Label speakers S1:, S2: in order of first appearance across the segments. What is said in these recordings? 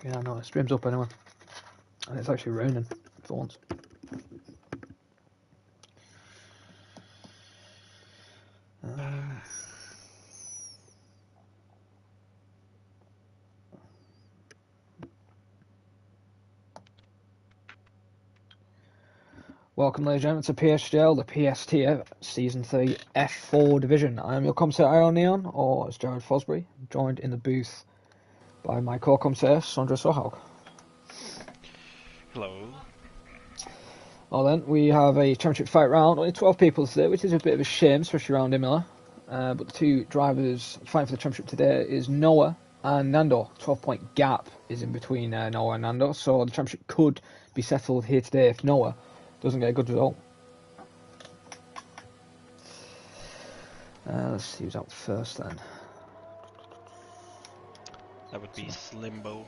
S1: Yeah, no, the stream's up anyway. And it's actually raining for once. Welcome, ladies and gentlemen, to PSGL, the PS tier, Season 3 F4 Division. I am your commentator, Iron Neon, or as Jared Fosbury, joined in the booth by my co-commentator, Sondra Sohaug.
S2: Hello.
S1: Well then, we have a championship fight round, only 12 people today, which is a bit of a shame, especially around Imola. But the two drivers fighting for the championship today is Noah and Nando. 12-point gap is in between Noah and Nando, so the championship could be settled here today if Noah doesn't get a good result. Let's see who's out first then.
S2: That would be Slimbo.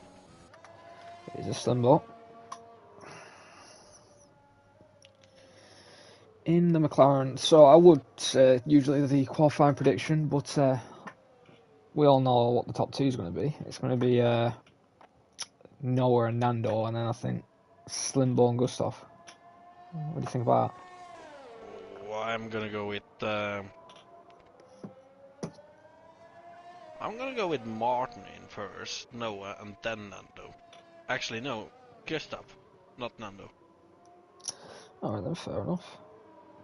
S1: It is a Slimbo. In the McLaren, so I would say usually the qualifying prediction, but we all know what the top two is going to be. It's going to be Noah and Nando, and then I think Slimbo and Gustav. What do you think about that?
S2: Oh, I'm gonna go with Martin in first, Noah, and then Nando. Actually, no, Gustav, not Nando.
S1: Alright then, fair enough.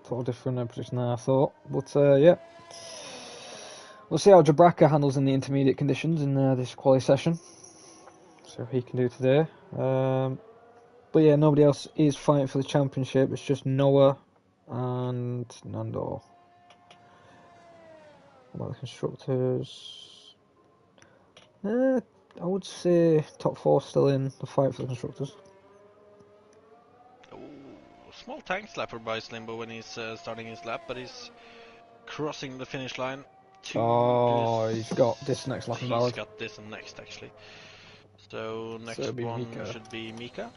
S1: Total different position than I thought, but yeah. We'll see how Jabraka handles in the intermediate conditions in this quali session. See what he can do today. But yeah, nobody else is fighting for the championship. It's just Noah and Nando. What about the constructors? I would say top four still in the fight for the constructors.
S2: Oh, small tank slapper by Slimbo when he's starting his lap, but he's crossing the finish line.
S1: He's got this next lap invalid.
S2: He's got this and next actually. So next one Mika. Should be Mika.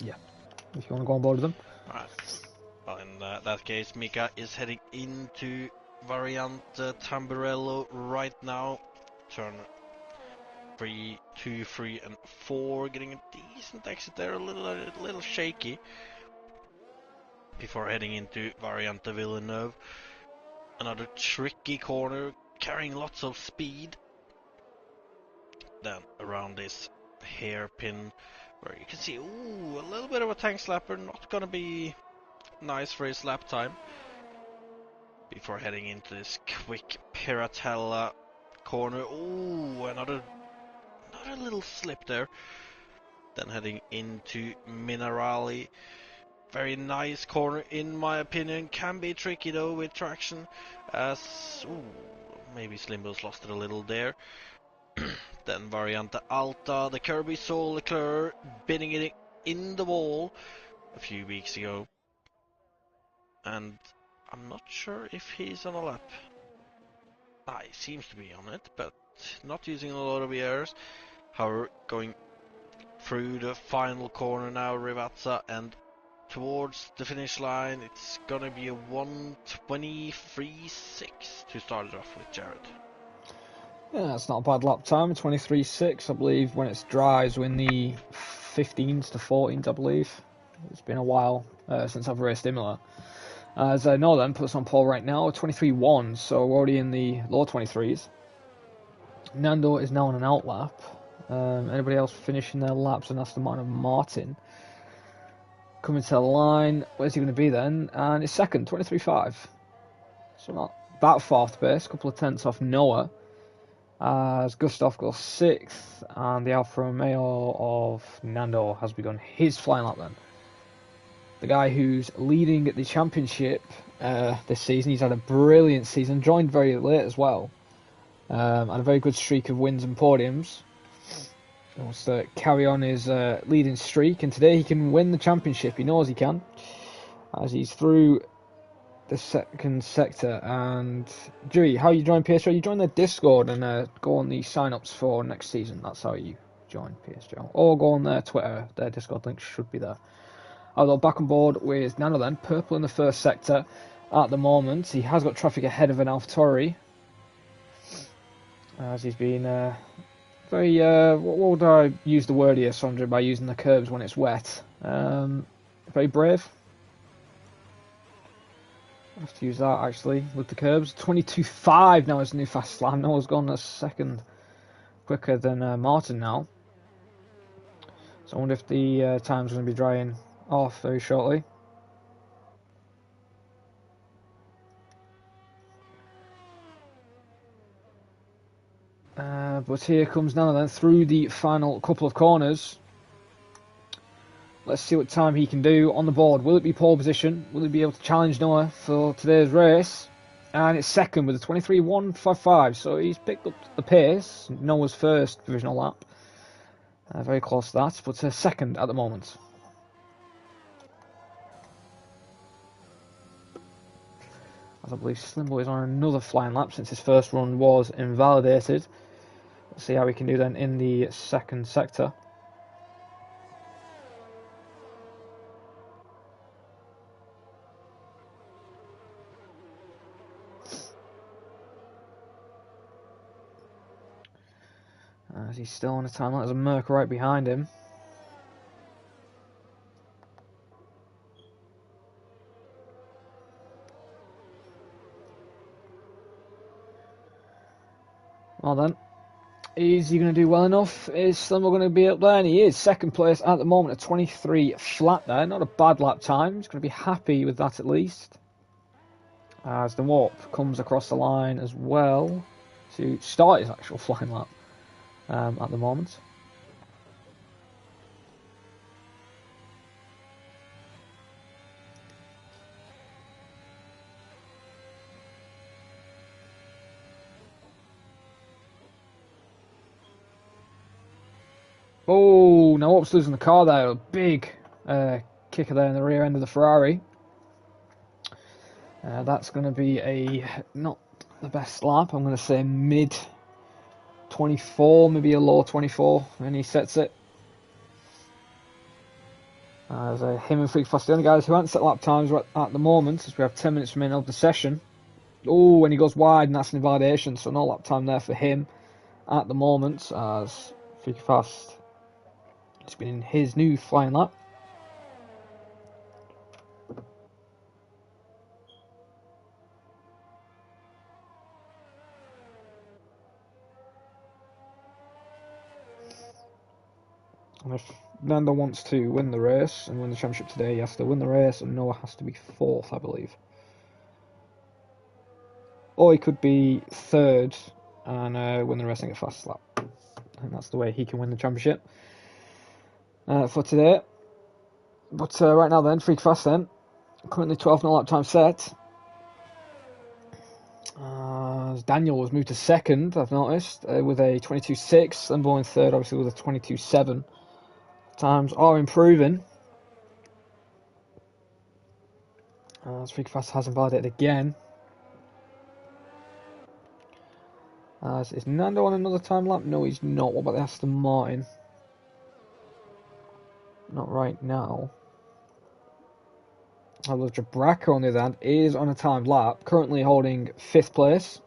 S1: Yeah, if you want to go on board with them.
S2: Alright. Well, in that case, Mika is heading into Variante Tamburello right now. Turn 3, 2, 3, and 4, getting a decent exit there, a little shaky. Before heading into Variante Villeneuve. Another tricky corner, carrying lots of speed. Then around this hairpin, where you can see, ooh, a little bit of a tank slapper, not gonna be nice for his lap time. Before heading into this quick Piratella corner, ooh, another little slip there. Then heading into Minerali, very nice corner in my opinion, can be tricky though with traction, as, ooh, maybe Slimbo's lost it a little there. Then Variante Alta, the Kirby saw Leclerc bidding it in the wall a few weeks ago. And I'm not sure if he's on a lap. He seems to be on it, but not using a lot of errors. However, going through the final corner now, Rivazza, and towards the finish line, it's gonna be a 1:23.6 to start it off with, Jared.
S1: Yeah, that's not a bad lap time, 23.6, I believe. When it's dry, is in the 15s to 14s, I believe. It's been a while since I've raced Imola. As I know, then puts on pole right now, 23.1, so we're already in the low 23s. Nando is now on an out lap. Anybody else finishing their laps? And that's the man of Martin. Coming to the line, where's he going to be then? And it's second, 23.5. So not that far off the pace, a couple of tenths off Noah. As Gustav goes 6th, and the Alfa Romeo of Nando has begun his flying lap then. The guy who's leading the championship this season, he's had a brilliant season, joined very late as well. Had a very good streak of wins and podiums. He wants to carry on his leading streak, and today he can win the championship. He knows he can, as he's through the second sector. And Dewey, how you join PSGL? You join their Discord and go on the sign-ups for next season. That's how you join PSGL. Or go on their Twitter. Their Discord link should be there. Although back on board with Nano then, purple in the first sector at the moment. He has got traffic ahead of an AlphaTauri, as he's been very, what would I use the word here, Sandra, by using the curbs when it's wet? Very brave. I have to use that actually with the curbs. 22.5 now is the new fast lap. Noah's gone a second quicker than Martin now. So I wonder if the time's going to be drying off very shortly. But here comes Nana then through the final couple of corners. Let's see what time he can do on the board. Will it be pole position? Will he be able to challenge Noah for today's race? And it's second with a 23.155. So he's picked up the pace. Noah's first provisional lap. Very close to that, but second at the moment. As I believe Slimbo is on another flying lap since his first run was invalidated. Let's see how we can do then in the second sector. As he's still on a time, there's a Merc right behind him. Well then, is he going to do well enough? Is Slimbo going to be up there? And he is. Second place at the moment, a 23 flat there. Not a bad lap time. He's going to be happy with that at least. As the warp comes across the line as well to start his actual flying lap at the moment. Oh, now Warp's losing the car there. A big kicker there in the rear end of the Ferrari. That's going to be a not the best lap. I'm going to say mid 24, maybe a low 24, and he sets it. As him and Freak Fast, the only guys who haven't set lap times at the moment, as we have 10 minutes remaining of the session. Oh, and he goes wide, and that's an invalidation, so no lap time there for him at the moment, as Freak Fast has been in his new flying lap. And if Nando wants to win the race and win the championship today, he has to win the race, and Noah has to be fourth, I believe. Or he could be third and win the race and get fast lap. And that's the way he can win the championship for today. But right now then, Freak Fast then. Currently 12 lap time set. Daniel was moved to second, I've noticed, with a 22.6. Limbo in third, obviously, with a 22.7. Times are improving. Freak Fast has invalidated again. Is Nando on another time lap? No, he's not. What about the Aston Martin? Not right now. Although Jabraka, on the other hand, is on a timed lap, currently holding 5th place.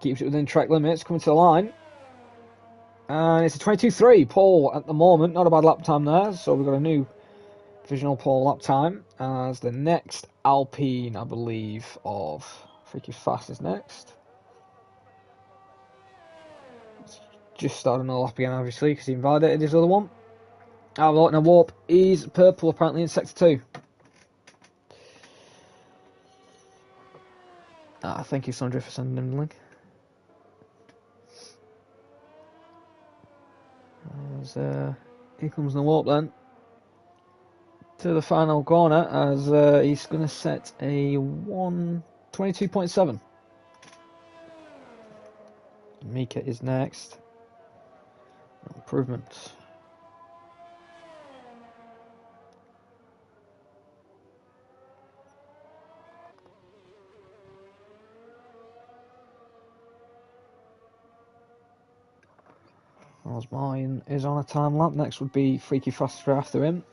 S1: Keeps it within track limits, coming to the line. And it's a 22.3 pole at the moment. Not a bad lap time there. So we've got a new provisional pole lap time. As the next Alpine, I believe, of Freaky Fast is next. Just started another lap again, obviously, because he invalidated his other one. Oh, now Warp is purple, apparently, in Sector 2. Thank you, Sandra, for sending him the link. As, here comes the Warp then. To the final corner, as he's going to set a 122.7. Mika is next. Improvement. Mine is on a time lap. Next would be Freaky Faster after him.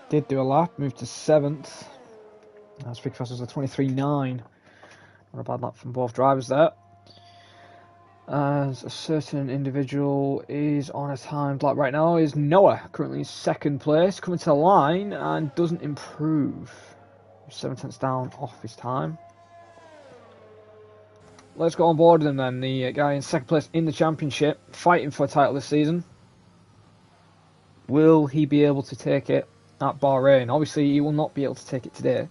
S1: did do a lap, moved to 7th. As Freaky Fast was a 23.9. Not a bad lap from both drivers there. As a certain individual is on a timed lap right now is Noah, currently in 2nd place, coming to the line and doesn't improve. 7/10 down off his time. Let's go on board with him then. The guy in 2nd place in the championship, fighting for a title this season. Will he be able to take it at Bahrain? Obviously, he will not be able to take it today.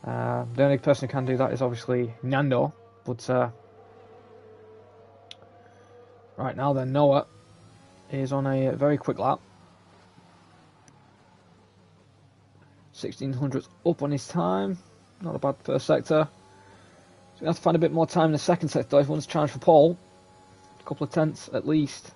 S1: The only person who can do that is obviously Nando. But right now then, Noah is on a very quick lap. 1600s up on his time. Not a bad first sector. So we have to find a bit more time in the 2nd sector if he wants to challenge for pole. A couple of tenths at least.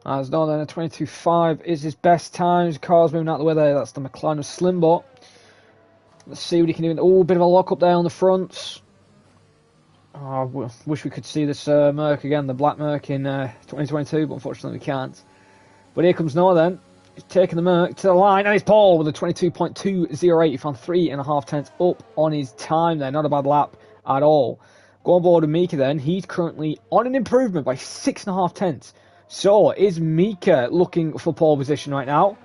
S1: As no, then a 22.5 is his best time. His car's moving out of the way there. That's the McLaren of Slimbot. Let's see what he can do. Oh, bit of a lock up there on the fronts. Oh, I wish we could see this Merc again, the black Merc in 2022, but unfortunately we can't. But here comes Noah then. He's taking the Merc to the line, and it's Paul with a 22.208. He found 3.5 tenths up on his time there. Not a bad lap at all. Go on board with Mika then. He's currently on an improvement by 6.5 tenths. So, is Mika looking for pole position right now?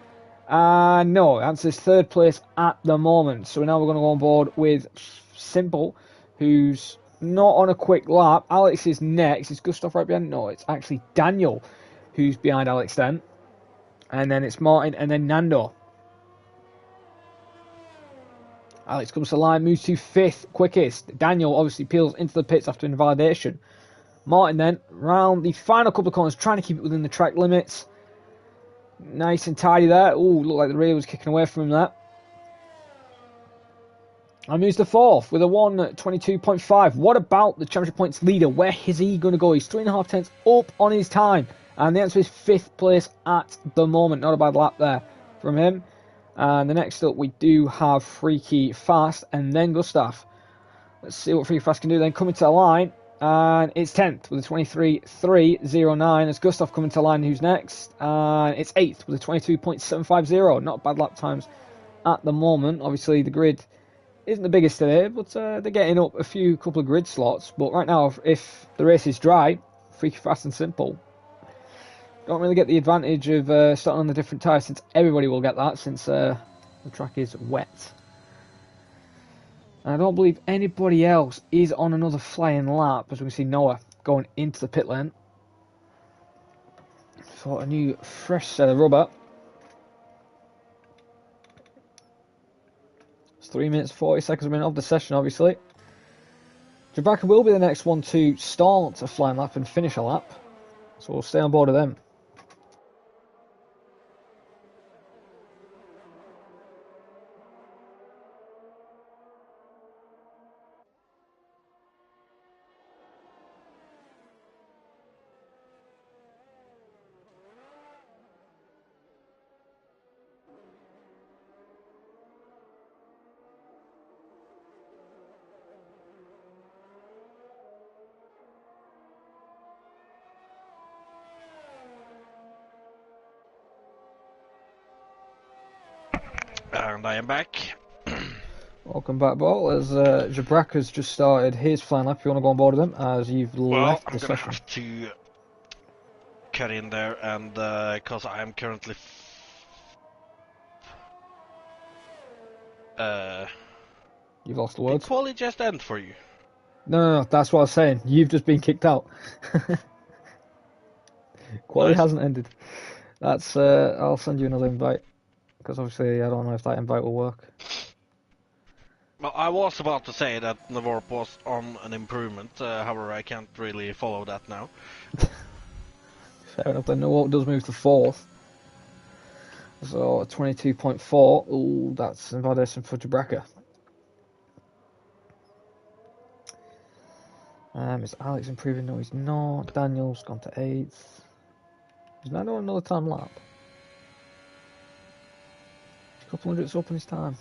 S1: No, that's his 3rd place at the moment. So now we're going to go on board with Simple, who's not on a quick lap. Alex is next. Is Gustav right behind? No, it's actually Daniel who's behind Alex then. And then it's Martin and then Nando. Alex comes to the line, moves to 5th quickest. Daniel obviously peels into the pits after invalidation. Martin then, round the final couple of corners, trying to keep it within the track limits. Nice and tidy there. Ooh, looked like the rear was kicking away from him there. And moves to 4th with a 1:22.5. What about the championship points leader? Where is he going to go? He's 3.5 tenths up on his time. And the answer is 5th place at the moment. Not a bad lap there from him. And the next up we do have Freaky Fast and then Gustav. Let's see what Freaky Fast can do then. Coming to the line. And it's 10th with a 23.309 as Gustav coming to the line, who's next. And it's 8th with a 22.750. Not bad lap times at the moment. Obviously, the grid isn't the biggest today, but they're getting up a couple of grid slots. But right now, if the race is dry, Freaky Fast and Simple don't really get the advantage of starting on the different tyres, since everybody will get that since the track is wet. And I don't believe anybody else is on another flying lap, as we can see Noah going into the pit lane for a new fresh set of rubber. It's 3 minutes 40 seconds remaining of the session, obviously. Jabraka will be the next one to start a flying lap and finish a lap, so we'll stay on board with them.
S2: And I am back.
S1: Welcome back, Ball, as Jabraka's just started his flying lap. If you want to go on board with him, as you've left the session.
S2: I'm gonna have to cut in there, and because I am currently
S1: you've lost the words.
S2: Did quality just end for you?
S1: No, that's what I was saying. You've just been kicked out. Quality hasn't ended. That's I'll send you another invite, because obviously I don't know if that invite will work.
S2: Well, I was about to say that Navarre was on an improvement, however I can't really follow that now.
S1: Fair enough then. No, does move to 4th. So 22.4. Ooh, that's invalidation for Jabraka. Is Alex improving? No, he's not. Daniel's gone to 8th. Is Nando on another time lap? A couple hundredths up in his time.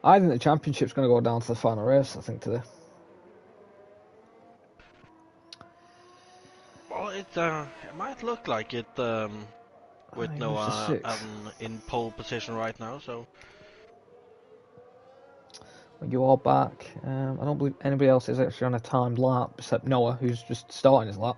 S1: I think the championship's going to go down to the final race, I think, today.
S2: Well, it might look like it with Noah in pole position right now, so...
S1: You are back. I don't believe anybody else is actually on a timed lap except Noah, who's just starting his lap.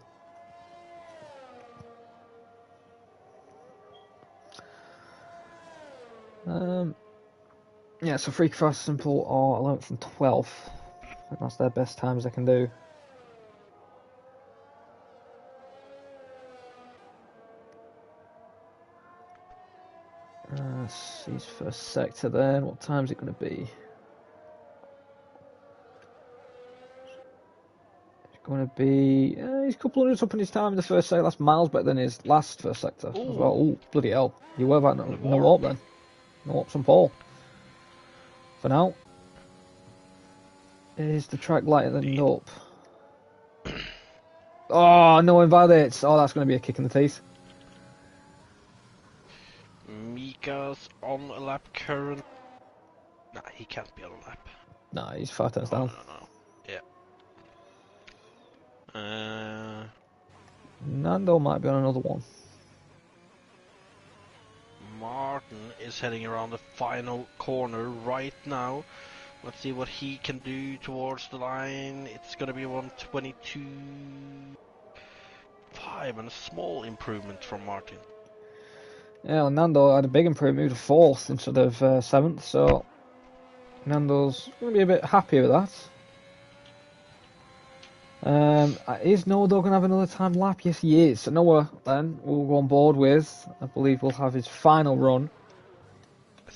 S1: Yeah, so Freak, Fast, Simple are 11th and 12th. I think that's their best times they can do. See his first sector then. What time is it going to be? Going to be he's a couple hundreds up in his time in the first sector. That's miles better than his last first sector as well. Oh, bloody hell. You were that no up then. No ups on pole. For now. Is the track lighter than up? Oh, no invalidates. Oh, that's going to be a kick in the teeth.
S2: Mika's on a lap current. Nah, he can't be on a lap.
S1: Nah, he's 5 turns down.
S2: No. Yeah.
S1: Nando might be on another one.
S2: Martin is heading around the final corner right now. Let's see what he can do towards the line. It's going to be 1:22.5 and a small improvement from Martin.
S1: Yeah, Nando had a big improvement, moved to 4th instead of 7th, so Nando's going to be a bit happy with that. Is Noah though going to have another time lap? Yes, he is. So Noah then we'll go on board with. I believe we'll have his final run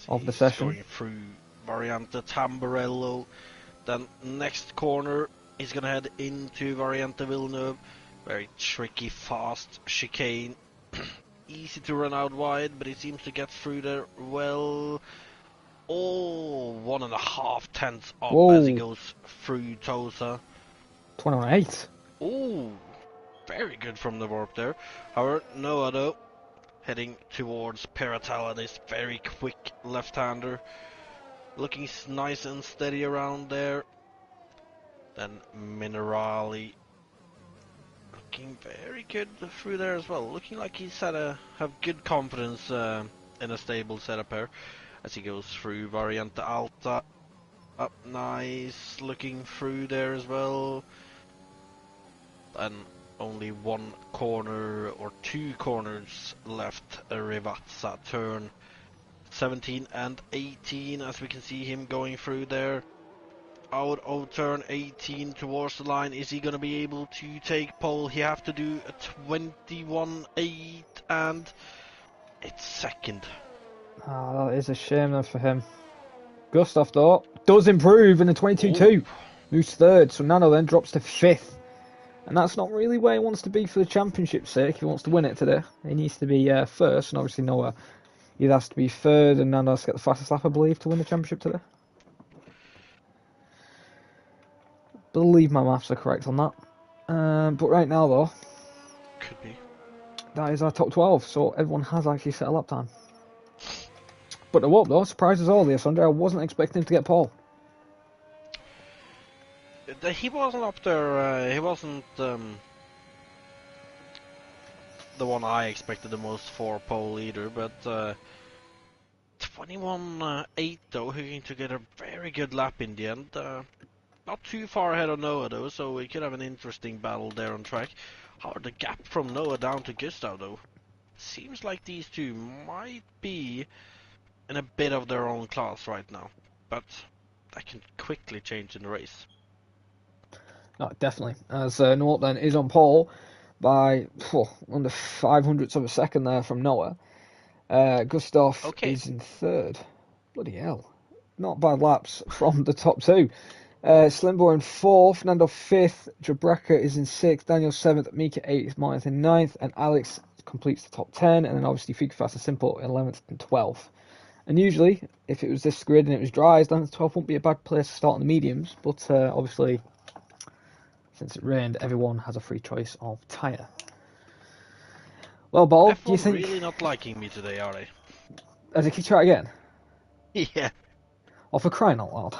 S1: of the session.
S2: Going through Variante Tamburello. Then next corner he's going to head into Variante Villeneuve. Very tricky, fast chicane. Easy to run out wide, but he seems to get through there well. Oh, 1.5 tenths up. Whoa. As he goes through Tosa.
S1: 21.8.
S2: Oh, very good from the warp there. However, Noah though, heading towards Peratala, this very quick left-hander. Looking nice and steady around there. Then Minerali looking very good through there as well. Looking like he's have good confidence in a stable setup here as he goes through Variante Alta. Up nice, looking through there as well. And only one corner or 2 corners left. Rivazza turn 17 and 18 as we can see him going through there. Out of turn 18 towards the line. Is he going to be able to take pole? He have to do a 21.8 and it's second.
S1: Oh, that is a shame then for him. Gustav though does improve in the 22.2. Moves 3rd, so Nano then drops to 5th. And that's not really where he wants to be for the championship's sake. He wants to win it today. He needs to be first, and obviously Noah either has to be 3rd, and Nando has to get the fastest lap, I believe, to win the championship today. I believe my maths are correct on that. But right now, though,
S2: could be.
S1: That is our top 12, so everyone has actually set a lap time. But the what though, surprised us all there, Sunday. I wasn't expecting him to get pole.
S2: He wasn't up there, he wasn't the one I expected the most for pole either, but 21.8 though, he's going to get a very good lap in the end. Not too far ahead of Noah though, so we could have an interesting battle there on track. However, the gap from Noah down to Gustav though, seems like these two might be in a bit of their own class right now, but that can quickly change in the race.
S1: No, definitely. As Noah then is on pole by under 500ths of a second there from Noah. Gustav is in 3rd. Bloody hell. Not bad laps from the top 2. Slimbo in 4th, Nando 5th, Jabraka is in 6th, Daniel 7th, Mika 8th, Martin in 9th, and Alex completes the top 10, and then obviously Fika Fast and Simple 11th and 12th. And usually, if it was this grid and it was dry, then 12 wouldn't be a bad place to start on the mediums. But obviously, since it rained, everyone has a free choice of tyre. Well, Ball, do you
S2: F1
S1: think...
S2: really not liking me today, are they?
S1: Has it kicked you out again?
S2: Yeah.
S1: Or for crying out loud?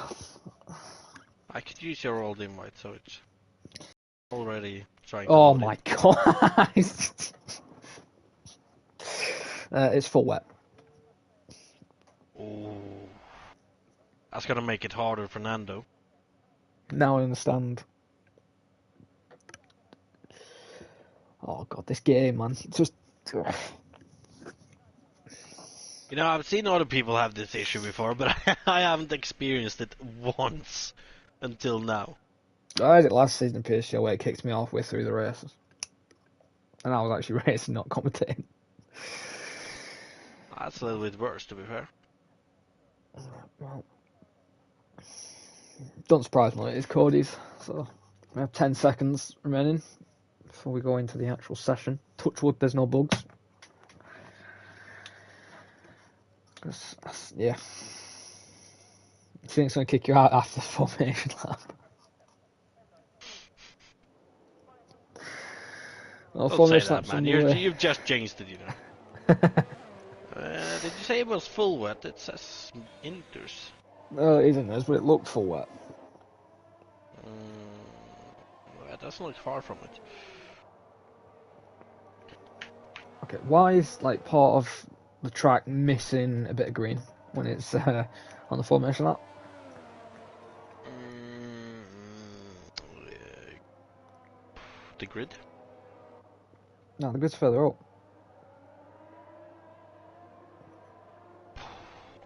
S2: I could use your old invite, so it's already trying to
S1: Oh
S2: load in.
S1: my god! It's full wet.
S2: Oh. That's gonna make it harder for Nando.
S1: Now I understand. Oh god, this game, man. It's just...
S2: You know, I've seen other people have this issue before, but I haven't experienced it once until now.
S1: I had it last season in PSGL where it kicked me halfway through the races. And I was actually racing, not commentating.
S2: That's a little bit worse, to be fair.
S1: Well, don't surprise me, it's Cody's. So we have 10 seconds remaining before we go into the actual session. Touch wood, there's no bugs. Yeah. I think it's going to kick you out after the formation lap. Well,
S2: Don't say
S1: formation
S2: that,
S1: lap's
S2: man.
S1: underway.
S2: You've just jinxed it, you know. Did you say it was full wet? It says inters.
S1: No, it isn't, but it looked full wet.
S2: It doesn't look far from it.
S1: Okay, why is like part of the track missing a bit of green when it's on the formation lap?
S2: The grid?
S1: No, the grid's further up.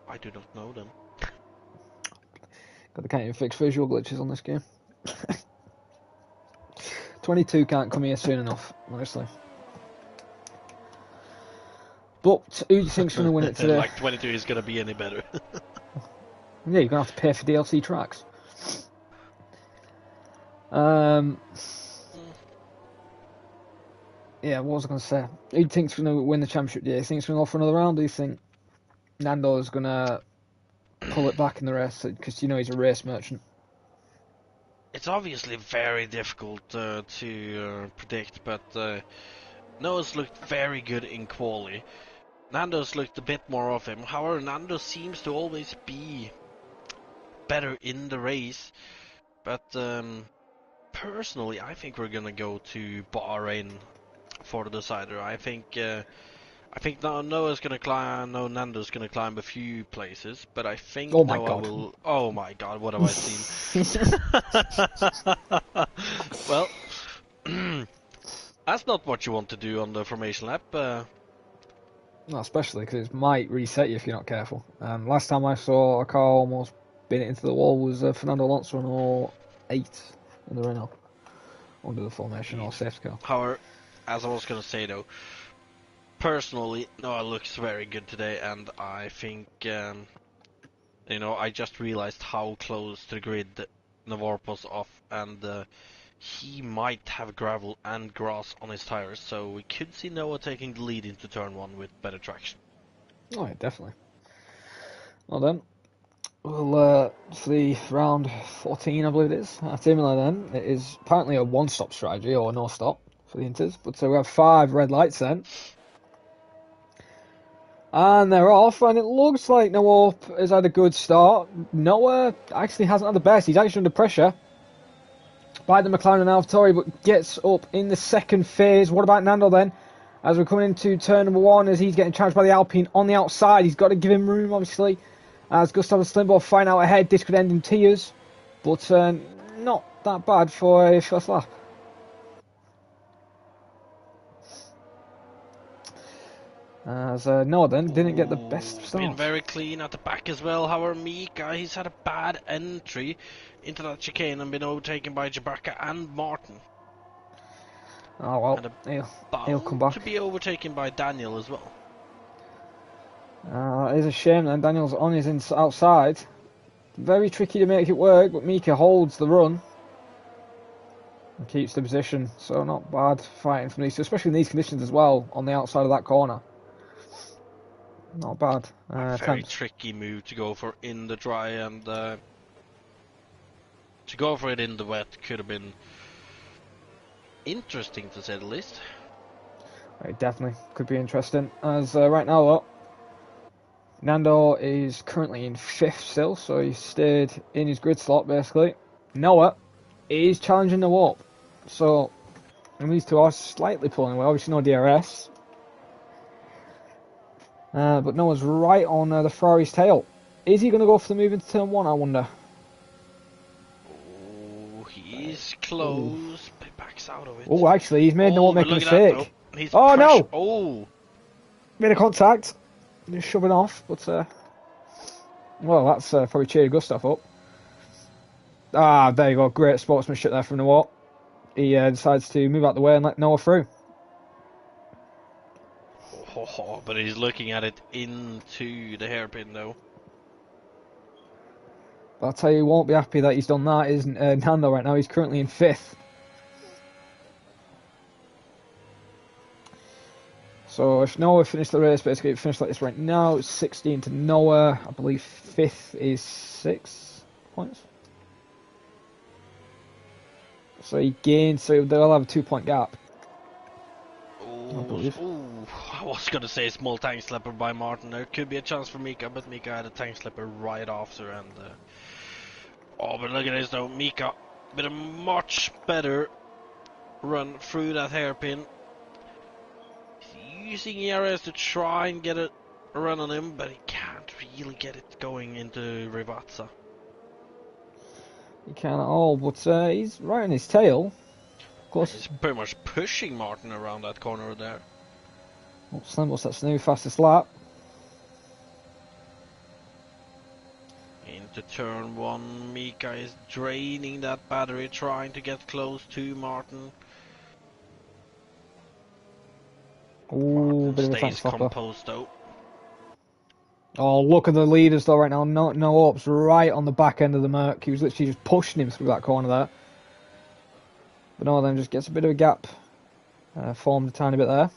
S2: I do not know then.
S1: God, they can't even fix visual glitches on this game. 22 can't come here soon enough, honestly. But who do you think's going to win it today?
S2: Like 22 is going to be any better.
S1: Yeah, you're going to have to pay for DLC tracks. Yeah, what was I going to say? Who do you think's going to win the championship? Do you think it's going to go for another round? Do you think Nando's going to pull it back in the race? Because you know he's a race merchant.
S2: It's obviously very difficult to predict, but Noah's looked very good in quali. Nando's looked a bit more of him. However, Nando seems to always be better in the race. But personally, I think we're gonna go to Bahrain for the decider. I think Noah's gonna climb. No, Nando's gonna climb a few places, but I think
S1: Oh my
S2: Noah
S1: god.
S2: will. Oh my god, what have I seen? Well, that's not what you want to do on the formation lap.
S1: No, especially because it might reset you if you're not careful. Last time I saw a car almost bin it into the wall was Fernando Alonso on 08 in the Renault under the formation or safety car.
S2: However, as I was gonna say though, personally, Noah looks very good today, and I think you know, I just realized how close to the grid Navarre was off, and he might have gravel and grass on his tires, so we could see Noah taking the lead into turn 1 with better traction.
S1: Oh yeah, definitely. Well then, well for the round 14 I believe it is, at Imola then, it is apparently a one-stop strategy or no stop for the Inters, but we have 5 red lights then. And they're off, and it looks like Noah has had a good start. Noah actually hasn't had the best. He's actually under pressure by the McLaren and AlphaTauri, but gets up in the second phase. What about Nando then? As we're coming into turn number 1, as he's getting challenged by the Alpine on the outside. He's got to give him room, obviously. As Gustav and Slimbo find out ahead, this could end in tears. But not that bad for a first lap. As Noah then didn't get the best start.
S2: Been very clean at the back as well. However, Mika, he's had a bad entry into that chicane and been overtaken by Jabaka and Martin.
S1: Oh well,
S2: and
S1: he'll come back.
S2: To be overtaken by Daniel as well.
S1: It's a shame then. Daniel's on his outside. Very tricky to make it work, but Mika holds the run and keeps the position. So not bad fighting from these, especially in these conditions as well, on the outside of that corner. Not bad.
S2: A very
S1: Tenth.
S2: tricky move to go for in the dry, and to go for it in the wet could have been interesting to say the least.
S1: Right, definitely could be interesting. As right now, though, Nando is currently in 5th still, so he stayed in his grid slot basically. Noah is challenging the warp, so and these two are slightly pulling away. Obviously, no DRS, but Noah's right on the Ferrari's tail. Is he going to go for the move into turn 1? I wonder.
S2: Oh, he's close, but he backs out of it.
S1: Oh, actually, he's made Noah
S2: But
S1: make a
S2: look at that though.
S1: mistake.
S2: He's
S1: Oh no!
S2: Oh,
S1: Made a contact. Just shoving off, but well, that's probably cheered Gustav up. Ah, there you go. Great sportsmanship there from Noah. He decides to move out the way and let Noah through.
S2: but he's looking at it into the hairpin though.
S1: But I'll tell you, he won't be happy that he's done that, isn't Nando right now? He's currently in 5th. So if Noah finished the race, basically it finished like this right now. It's 16 to Noah. I believe 5th is 6 points. So he gained, so they'll have a 2-point gap.
S2: I was gonna say small tank slapper by Martin. There could be a chance for Mika, but Mika had a tank slapper right after, and oh, but look at this though, Mika with a much better run through that hairpin. He's using ERS to try and get a run on him, but he can't really get it going into Rivazza.
S1: He can't at all, but he's right on his tail. Of course,
S2: he's pretty much pushing Martin around that corner there.
S1: Well, Slim, what's that new fastest lap?
S2: Into turn 1, Mika is draining that battery, trying to get close to Martin.
S1: Ooh, bit of a
S2: Stays
S1: fast slapper.
S2: composed though.
S1: Oh, look at the leaders though right now. No ups right on the back end of the Merc. He was literally just pushing him through that corner there. But no, then just gets a bit of a gap formed a tiny bit there.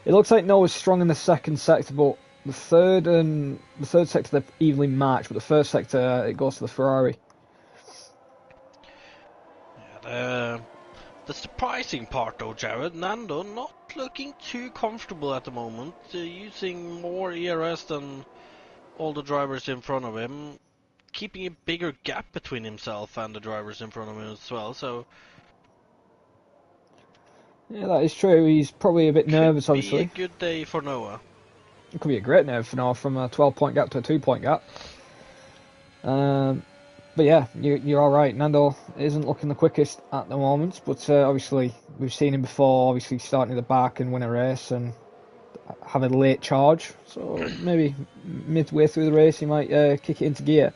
S1: It looks like Noah's strong in the second sector, but the third sector they're evenly matched, but the first sector it goes to the Ferrari.
S2: Yeah, the surprising part though, Jared, Nando not looking too comfortable at the moment, using more ERS than all the drivers in front of him, keeping a bigger gap between himself and the drivers in front of him as well, so...
S1: Yeah, that is true. He's probably a bit nervous, obviously.
S2: Could be a good day for Noah.
S1: It could be a great nerve for Noah from a 12-point gap to a 2-point gap. But yeah, you're all right. Nando isn't looking the quickest at the moment, but obviously we've seen him before. Obviously starting at the back and win a race and have a late charge. So maybe midway through the race he might kick it into gear.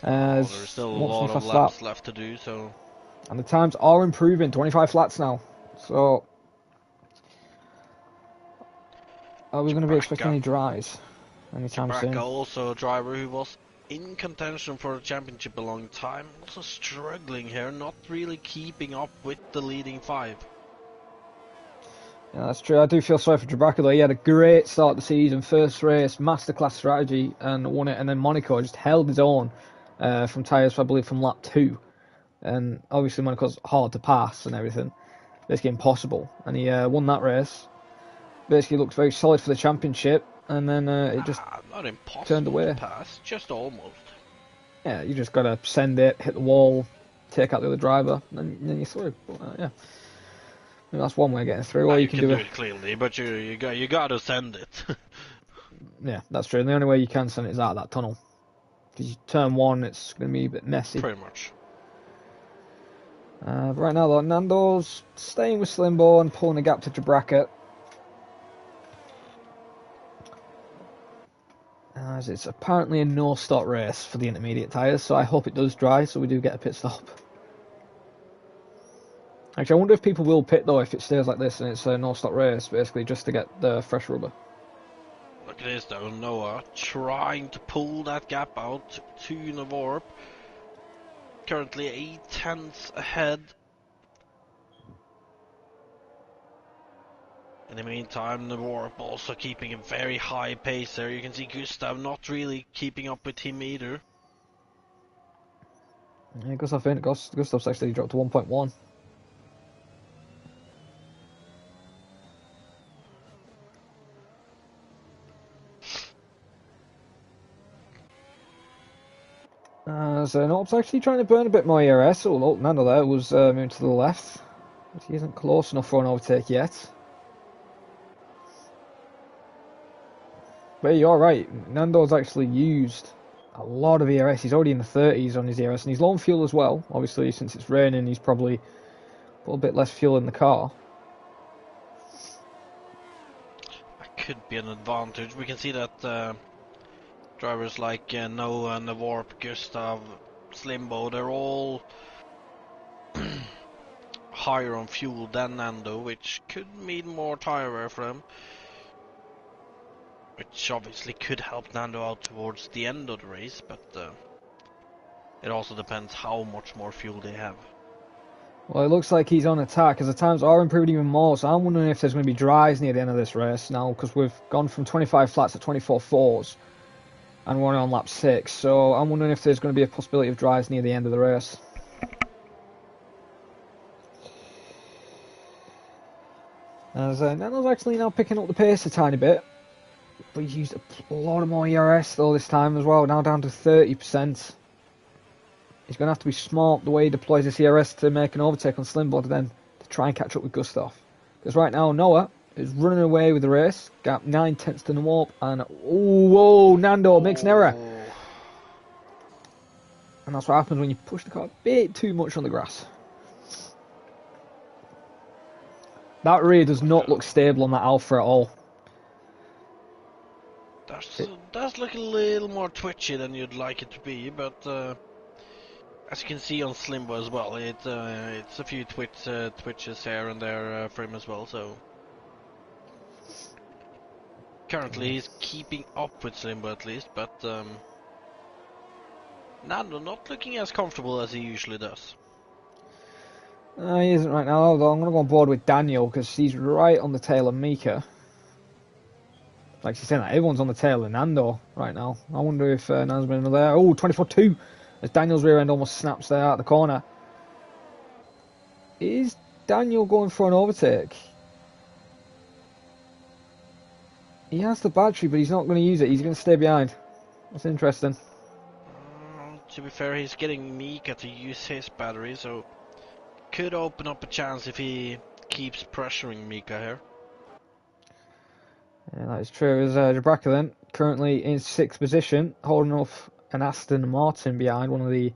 S2: There's still a lot of laps left to do. So,
S1: and the times are improving. 25 flats now. So are we going to be expecting any dries anytime soon?
S2: Also a driver who was in contention for the championship a long time, also struggling here, not really keeping up with the leading 5.
S1: Yeah, that's true. I do feel sorry for Jabraka though. He had a great start of the season, first race, masterclass strategy, and won it. And then Monaco just held his own from tyres, I believe, from lap 2. And obviously Monaco's hard to pass and everything, basically impossible. And he won that race. Basically looks very solid for the championship, and then it just
S2: not impossible
S1: turned away.
S2: To pass, just almost.
S1: Yeah, you just gotta send it, hit the wall, take out the other driver, and then you're through. But, yeah, maybe that's one way of getting through. Or you can do
S2: it cleanly, but you gotta send it.
S1: Yeah, that's true. And the only way you can send it is out of that tunnel, because turn 1 it's gonna be a bit messy.
S2: Pretty much.
S1: But right now though, Nando's staying with Slimbo and pulling the gap to Jabraka. As it's apparently a no-stop race for the intermediate tyres, so I hope it does dry, so we do get a pit stop. Actually, I wonder if people will pit though if it stays like this and it's a no-stop race, basically just to get the fresh rubber.
S2: Look at this though, Noah trying to pull that gap out to Navorp. Currently 8 tenths ahead. In the meantime, the Warp also keeping a very high pace there. You can see Gustav not really keeping up with him either.
S1: Yeah, Gustav's actually dropped to 1.1. So Nope's actually trying to burn a bit more ERS. Oh, look, Nando there was moving to the left. But he isn't close enough for an overtake yet. But you're right, Nando's actually used a lot of ERS. He's already in the 30s on his ERS, and he's low on fuel as well. Obviously, since it's raining, he's probably put a bit less fuel in the car.
S2: That could be an advantage. We can see that drivers like Noah, the Warp, Gustav, Slimbo, they're all higher on fuel than Nando, which could mean more tire wear for them. Which obviously could help Nando out towards the end of the race, but it also depends how much more fuel they have.
S1: Well, it looks like he's on attack, as the times are improving even more, so I'm wondering if there's going to be dries near the end of this race now, because we've gone from 25 flats to 24 fours, and we're only on lap 6, so I'm wondering if there's going to be a possibility of dries near the end of the race. As Nando's actually now picking up the pace a tiny bit, but he's used a lot of more ERS though this time as well, now down to 30%. He's going to have to be smart the way he deploys his ERS to make an overtake on Slimbo to then to try and catch up with Gustav. Because right now Noah is running away with the race, gap 9/10 to the warp, and whoa, Nando makes an error. And that's what happens when you push the car a bit too much on the grass. That rear does not look stable on that Alpha at all.
S2: Does look a little more twitchy than you'd like it to be, but as you can see on Slimbo as well, it's a few twitches here and there for him as well. So currently he's keeping up with Slimbo at least, but Nando not looking as comfortable as he usually does.
S1: He isn't right now, although I'm going to go on board with Daniel because he's right on the tail of Mika. Like she's saying that, everyone's on the tail of Nando right now. I wonder if Nando's been another there. Oh, 24-2 as Daniel's rear end almost snaps there out the corner. Is Daniel going for an overtake? He has the battery, but he's not going to use it. He's going to stay behind. That's interesting.
S2: To be fair, he's getting Mika to use his battery, so could open up a chance if he keeps pressuring Mika here.
S1: Yeah, that is true. As Jabraka then, currently in 6th position, holding off an Aston Martin behind, one of the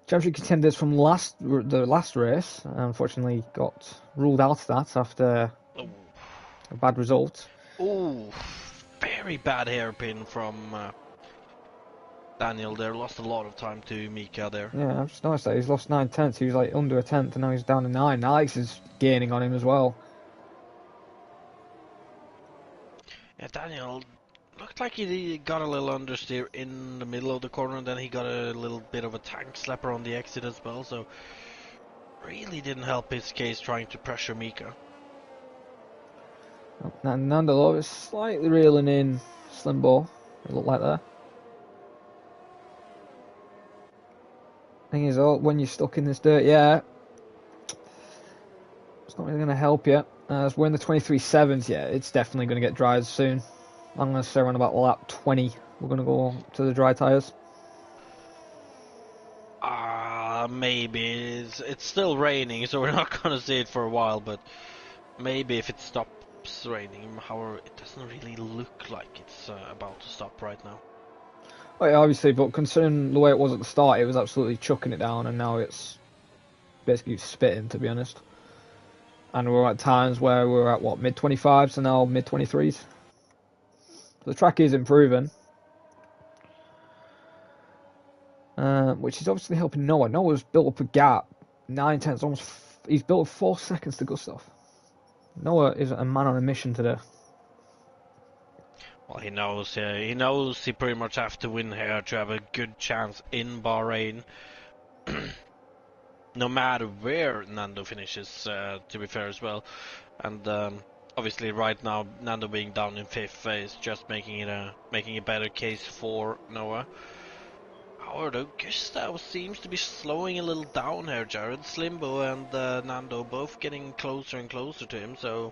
S1: championship contenders from the last race. Unfortunately, got ruled out of that after a bad result.
S2: Oh, very bad hairpin from Daniel there. Lost a lot of time to Mika there.
S1: Yeah, I've just noticed that he's lost 9/10. He was like under a tenth, and now he's down to 9. Alex is gaining on him as well.
S2: Yeah, Daniel looked like he got a little understeer in the middle of the corner, and then he got a little bit of a tank slapper on the exit as well, so really didn't help his case trying to pressure Mika.
S1: And Nando is slightly reeling in Slimbo, it looked like that. Thing is, when you're stuck in this dirt, yeah, it's not really going to help you. As we're in the 23.7s, yeah, it's definitely going to get dry soon. I'm going to say around about lap 20, we're going to go to the dry tyres.
S2: Maybe. It's still raining, so we're not going to see it for a while, but maybe if it stops raining. However, it doesn't really look like it's about to stop right now.
S1: Well, yeah, obviously, but considering the way it was at the start, it was absolutely chucking it down, and now it's basically spitting, to be honest. And we're at times where we're at, what, mid-25s and now mid-23s. The track is improving. Which is obviously helping Noah. Noah's built up a gap. 9/10, almost. He's built up 4 seconds to Gustav. Noah is a man on a mission today.
S2: Well, he knows he pretty much have to win here to have a good chance in Bahrain. No matter where Nando finishes, to be fair as well. And obviously right now Nando being down in 5th is just making a better case for Noah. However, Gustav seems to be slowing a little down here. Jared, Slimbo, and Nando both getting closer and closer to him. So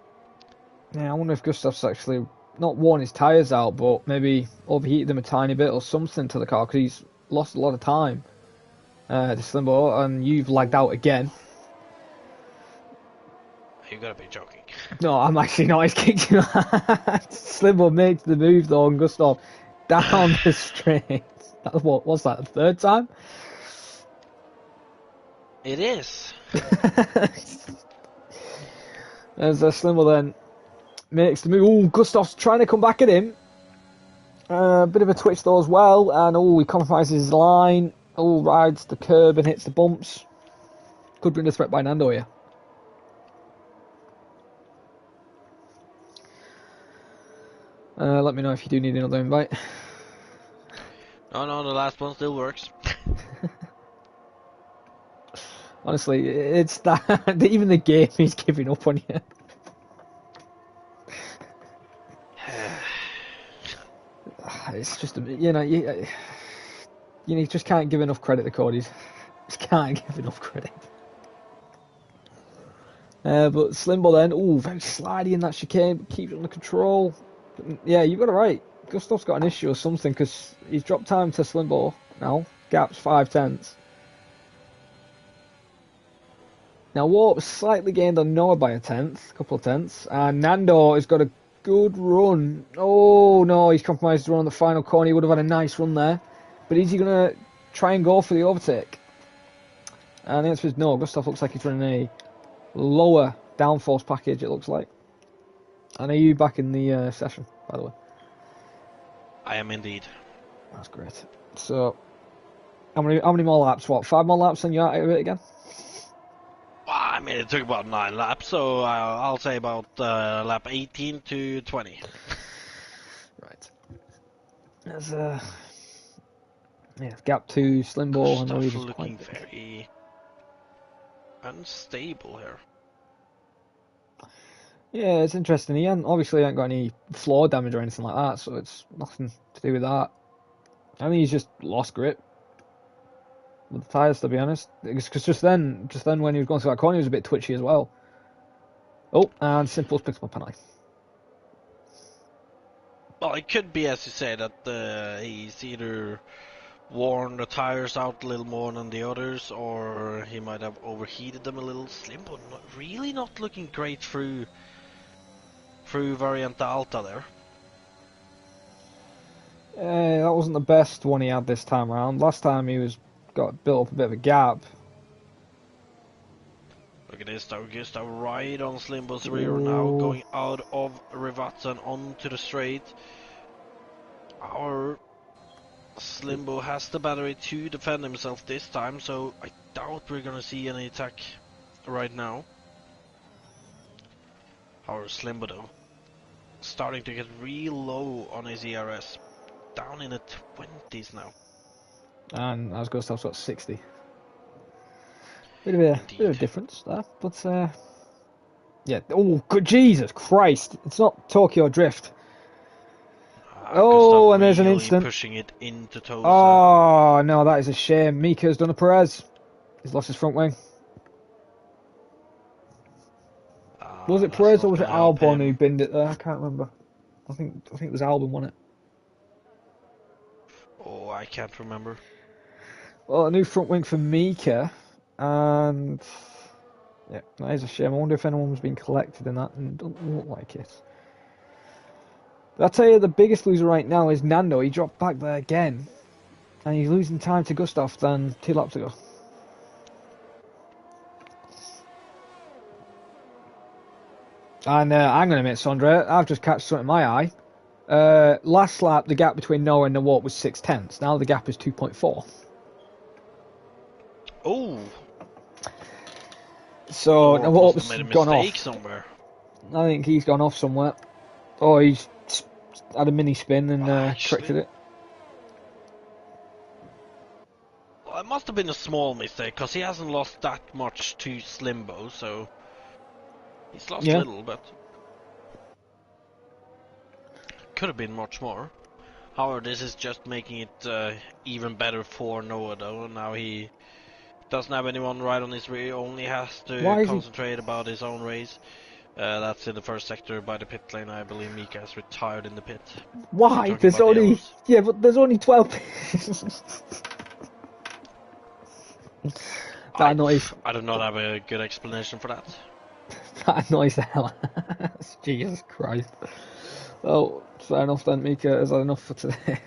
S1: Yeah, I wonder if Gustav's actually not worn his tyres out, but maybe overheated them a tiny bit or something to the car because he's lost a lot of time to Slimbo, and you've lagged out again.
S2: you gotta be joking.
S1: No, I'm actually not. He's kicked you. Slimbo makes the move though, and Gustav down the straight. What's that? The third time?
S2: It is.
S1: As Slimbo then makes the move. Oh, Gustav's trying to come back at him. A bit of a twitch though as well, and he compromises his line. Rides the curb and hits the bumps. Could bring a threat by Nando here. Let me know if you do need another invite.
S2: No, the last one still works.
S1: Honestly, it's that even the game is giving up on you. It's just you just can't give enough credit to Cody. Just can't give enough credit. But Slimbo then, very slidey in that chicane, but keeps it under control. But, yeah, you got it right. Gustav's got an issue or something because he's dropped time to Slimbo now. Gap's 5/10. Now Warp slightly gained on Noah by a couple of tenths, and Nando has got a good run. Oh no, he's compromised his run on the final corner. He would have had a nice run there, but is he going to try and go for the overtake? And the answer is no. Gustav looks like he's running a lower downforce package, it looks like. And are you back in the session, by the way?
S2: I am indeed.
S1: That's great. So, how many more laps? What, 5 more laps and you're out of it again?
S2: Well, I mean, it took about 9 laps, so I'll say about lap 18 to 20.
S1: Right. There's gap 2, Slimbo, and
S2: Gustav
S1: Norwegian's
S2: looking
S1: quite big.
S2: very unstable here.
S1: Yeah, it's interesting. He obviously ain't got any floor damage or anything like that, so it's nothing to do with that. I think he's just lost grip with the tyres, to be honest. Because just then when he was going through that corner, he was a bit twitchy as well. Oh, and Simple's picked up a penalty.
S2: Well, it could be, as you say, that he's either worn the tires out a little more than the others, or he might have overheated them a little. Slimbo really not looking great through Variante Alta there.
S1: That wasn't the best one he had this time around. Last time he got built up a bit of a gap.
S2: Look at this though, Gustav right on Slimbo's rear now, going out of Rivazza and onto the straight. Our Slimbo has the battery to defend himself this time, so I doubt we're gonna see any attack right now. Our Slimbo though, starting to get real low on his ERS, down in the 20s now.
S1: And as Gustav's got 60. Bit of a difference there, but yeah. Oh, good Jesus Christ! It's not Tokyo Drift.
S2: Gustav
S1: and there's an
S2: really
S1: instant.
S2: pushing it into Tosa.
S1: Oh no, that is a shame. Mika's done a Perez. He's lost his front wing. Was it Perez or was it Albon who binned it there? I can't remember. I think it was Albon, wasn't it?
S2: Oh, I can't remember.
S1: Well, a new front wing for Mika, and yeah, that is a shame. I wonder if anyone's been collected in that, and doesn't look like it. But I'll tell you, the biggest loser right now is Nando. He dropped back there again, and he's losing time to Gustav than 2 laps ago. And I'm going to admit, Sondra, I've just catched something in my eye. Last lap, the gap between Noah and Nawalt was 6/10. Now the gap is 2.4.
S2: Oh.
S1: So Nawalt's
S2: made a
S1: gone
S2: mistake
S1: off.
S2: somewhere.
S1: I think he's gone off somewhere. Or he's had a mini spin and corrected it.
S2: Well, it must have been a small mistake, because he hasn't lost that much to Slimbo, so he's lost a little, but could have been much more. However, this is just making it even better for Noah, though. Now he doesn't have anyone right on his rear, only has to
S1: Why is he?
S2: concentrate about his own race. That's in the first sector by the pit lane. I believe Mika has retired in the pit. You're
S1: Why?
S2: talking
S1: There's
S2: about the
S1: only
S2: yellows?
S1: yeah, but there's only 12. That noise.
S2: I do not have a good explanation for that.
S1: That annoys the hell out of us. Jesus Christ. Well, fair enough then, Mika. Is that enough for today?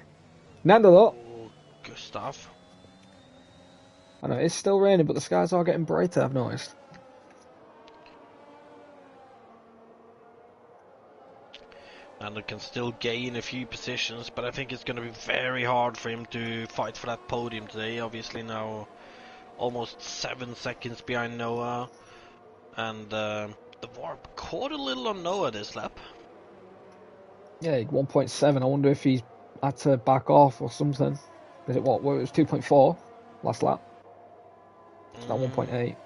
S1: Nando, though.
S2: Oh, Gustav.
S1: I know, it's still raining, but the skies are getting brighter, I've noticed.
S2: Nando can still gain a few positions, but I think it's going to be very hard for him to fight for that podium today. Obviously now almost 7 seconds behind Noah. And the warp caught a little on Noah this lap.
S1: Yeah, 1.7. I wonder if he's had to back off or something. Is it what? Well, it was 2.4 last lap. It's not 1.8.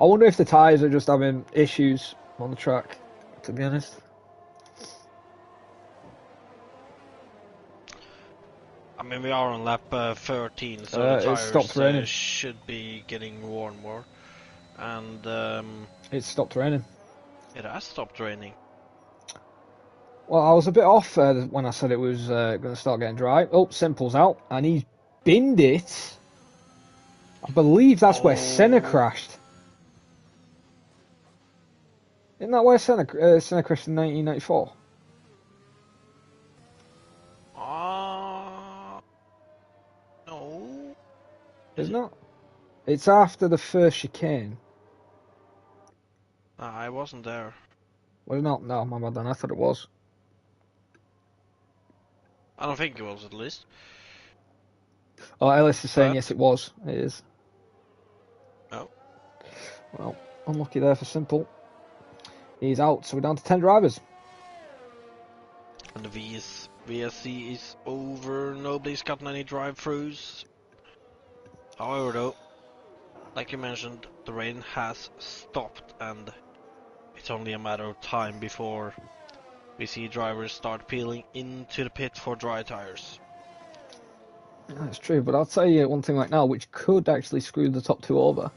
S1: I wonder if the tyres are just having issues on the track, to be honest.
S2: I mean, we are on lap 13, so the
S1: It stopped raining.
S2: tires should be getting more and more. And
S1: It stopped raining.
S2: it has stopped raining.
S1: Well, I was a bit off when I said it was going to start getting dry. Oh, Simple's out, and he's binned it. I believe that's where Senna crashed. Isn't that where Senna crashed in 1994?
S2: No.
S1: It's not. It's after the first chicane.
S2: I wasn't there.
S1: Was it not? No, my bad then. I thought it was.
S2: I don't think it was, at least.
S1: Oh, Ellis is saying
S2: But
S1: yes, it was. It is.
S2: no.
S1: Well, unlucky there for Simple. He's out, so we're down to 10 drivers.
S2: And the VSC is over. Nobody's gotten any drive-throughs. However, though, like you mentioned, the rain has stopped, and it's only a matter of time before we see drivers start peeling into the pit for dry tires.
S1: That's true, but I'll tell you one thing right now, which could actually screw the top two over.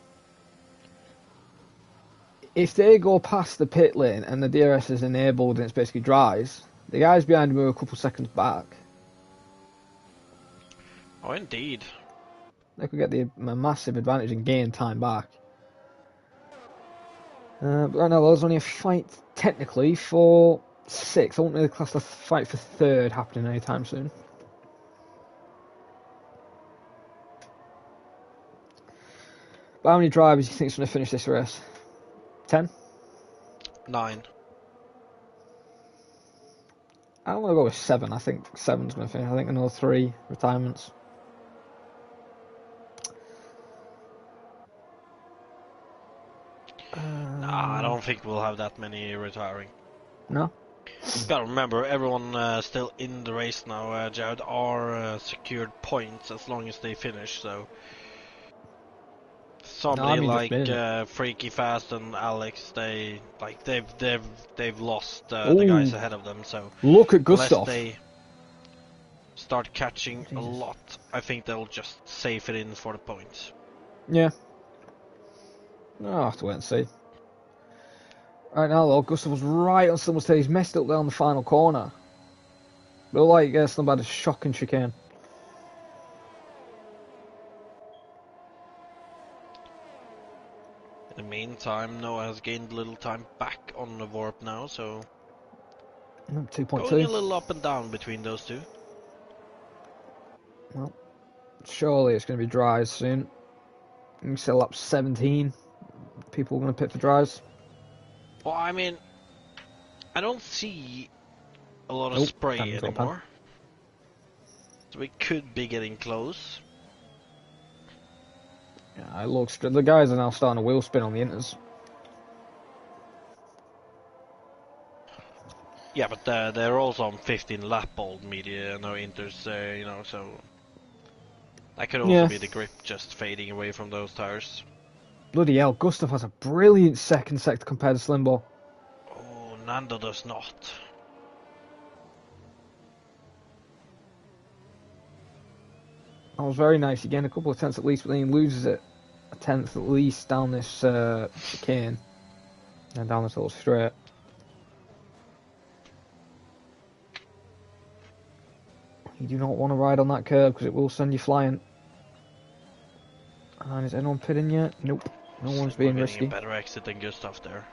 S1: If they go past the pit lane and the DRS is enabled and it's basically dries, the guys behind them are a couple seconds back.
S2: Oh, indeed.
S1: They could get a massive advantage and gain time back. But right now, there's only a fight, technically, for 6th. I won't really class the fight for 3rd happening anytime soon. But how many drivers do you think is going to finish this race? 10?
S2: 9.
S1: I don't want to go with 7. I think 7's going to finish. I think another 3 retirements.
S2: Nah, I don't think we'll have that many retiring.
S1: No?
S2: Gotta remember, everyone still in the race now, Jared, are secured points as long as they finish, so somebody like Freaky Fast and Alex, they've lost the guys ahead of them, so
S1: look at Gustav.
S2: Unless they start catching a lot, I think they'll just save it in for the points.
S1: Yeah. I'll have to wait and see. Right now, though, Gustav was right on someone's tail. He's messed up there on the final corner. But like, somebody had a shocking chicane.
S2: In the meantime, Noah has gained a little time back on the warp now, so
S1: 2.2.
S2: going a little up and down between those two.
S1: Well, surely it's going to be dries soon. You still up 17. People are going to pit for dries.
S2: Well, I mean, I don't see a lot of spray anymore, so we could be getting close.
S1: Yeah, it looks good. The guys are now starting a wheel spin on the inters.
S2: Yeah, but they're also on 15 lap old media, no inters, you know, so that could also be the grip just fading away from those tires.
S1: Bloody hell, Gustav has a brilliant second sector compared to Slimbo.
S2: Oh, Nando does not.
S1: That was very nice. He gained a couple of tenths at least, but then he loses it a tenth at least down this chicane and down this little straight. You do not want to ride on that curve because it will send you flying. And is anyone pitting yet? Nope. No one's being risky.
S2: A better exit than Gustav there.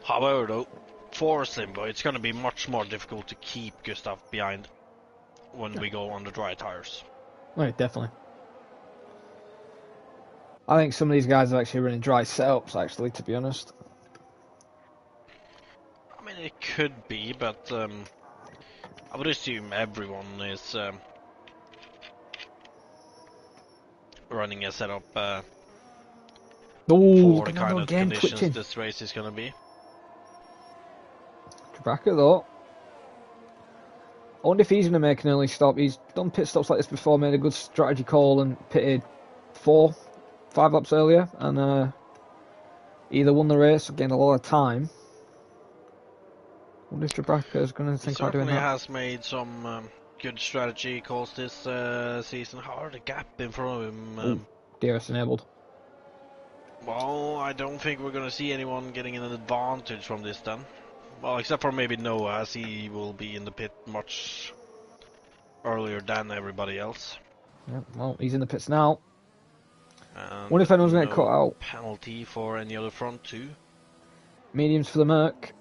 S2: However, though, for Slimbo, it's going to be much more difficult to keep Gustav behind when we go on the dry tires.
S1: Right, definitely. I think some of these guys are actually running dry setups, actually, to be honest.
S2: I mean, it could be, but I would assume everyone is running a setup for the kind of conditions
S1: twitching.
S2: this race is going to be.
S1: Tracker, though. I wonder if he's going to make an early stop. He's done pit stops like this before, made a good strategy call and pitted 4-5 laps earlier, and either won the race or gained a lot of time. I wonder if Jabraka is going to think about doing that.
S2: He certainly has made some good strategy calls this season. However, the gap in front of him...
S1: DRS enabled.
S2: Well, I don't think we're going to see anyone getting an advantage from this then. Well, except for maybe Noah, as he will be in the pit much earlier than everybody else.
S1: Yeah, well, he's in the pits now.
S2: And
S1: wonder if anyone's going to cut out.
S2: Penalty for any other front two.
S1: Mediums for the Merc.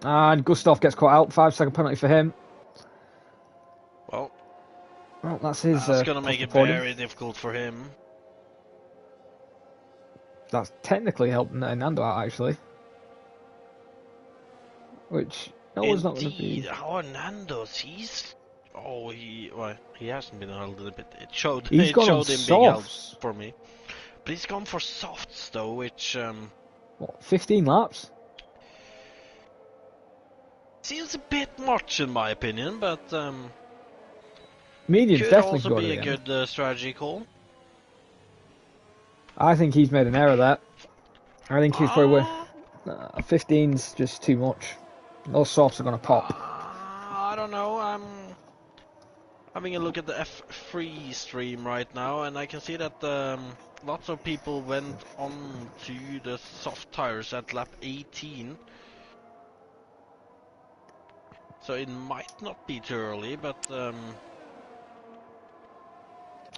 S1: And Gustav gets caught out. 5-second penalty for him.
S2: Well,
S1: that's his.
S2: That's going to make it very difficult for him.
S1: That's technically helping Nando out, actually. Which no one's not going to be.
S2: How Nando's? He hasn't been held in a bit. It showed
S1: him
S2: being held for me. But he's gone for softs though, which
S1: 15 laps?
S2: Seems a bit much in my opinion, but
S1: medium's
S2: could
S1: definitely
S2: also be a good strategy call.
S1: I think he's made an error there. I think he's probably 15's just too much. Those softs are going to pop.
S2: I don't know. I'm having a look at the F3 stream right now, and I can see that lots of people went on to the soft tires at lap 18. So it might not be too early, but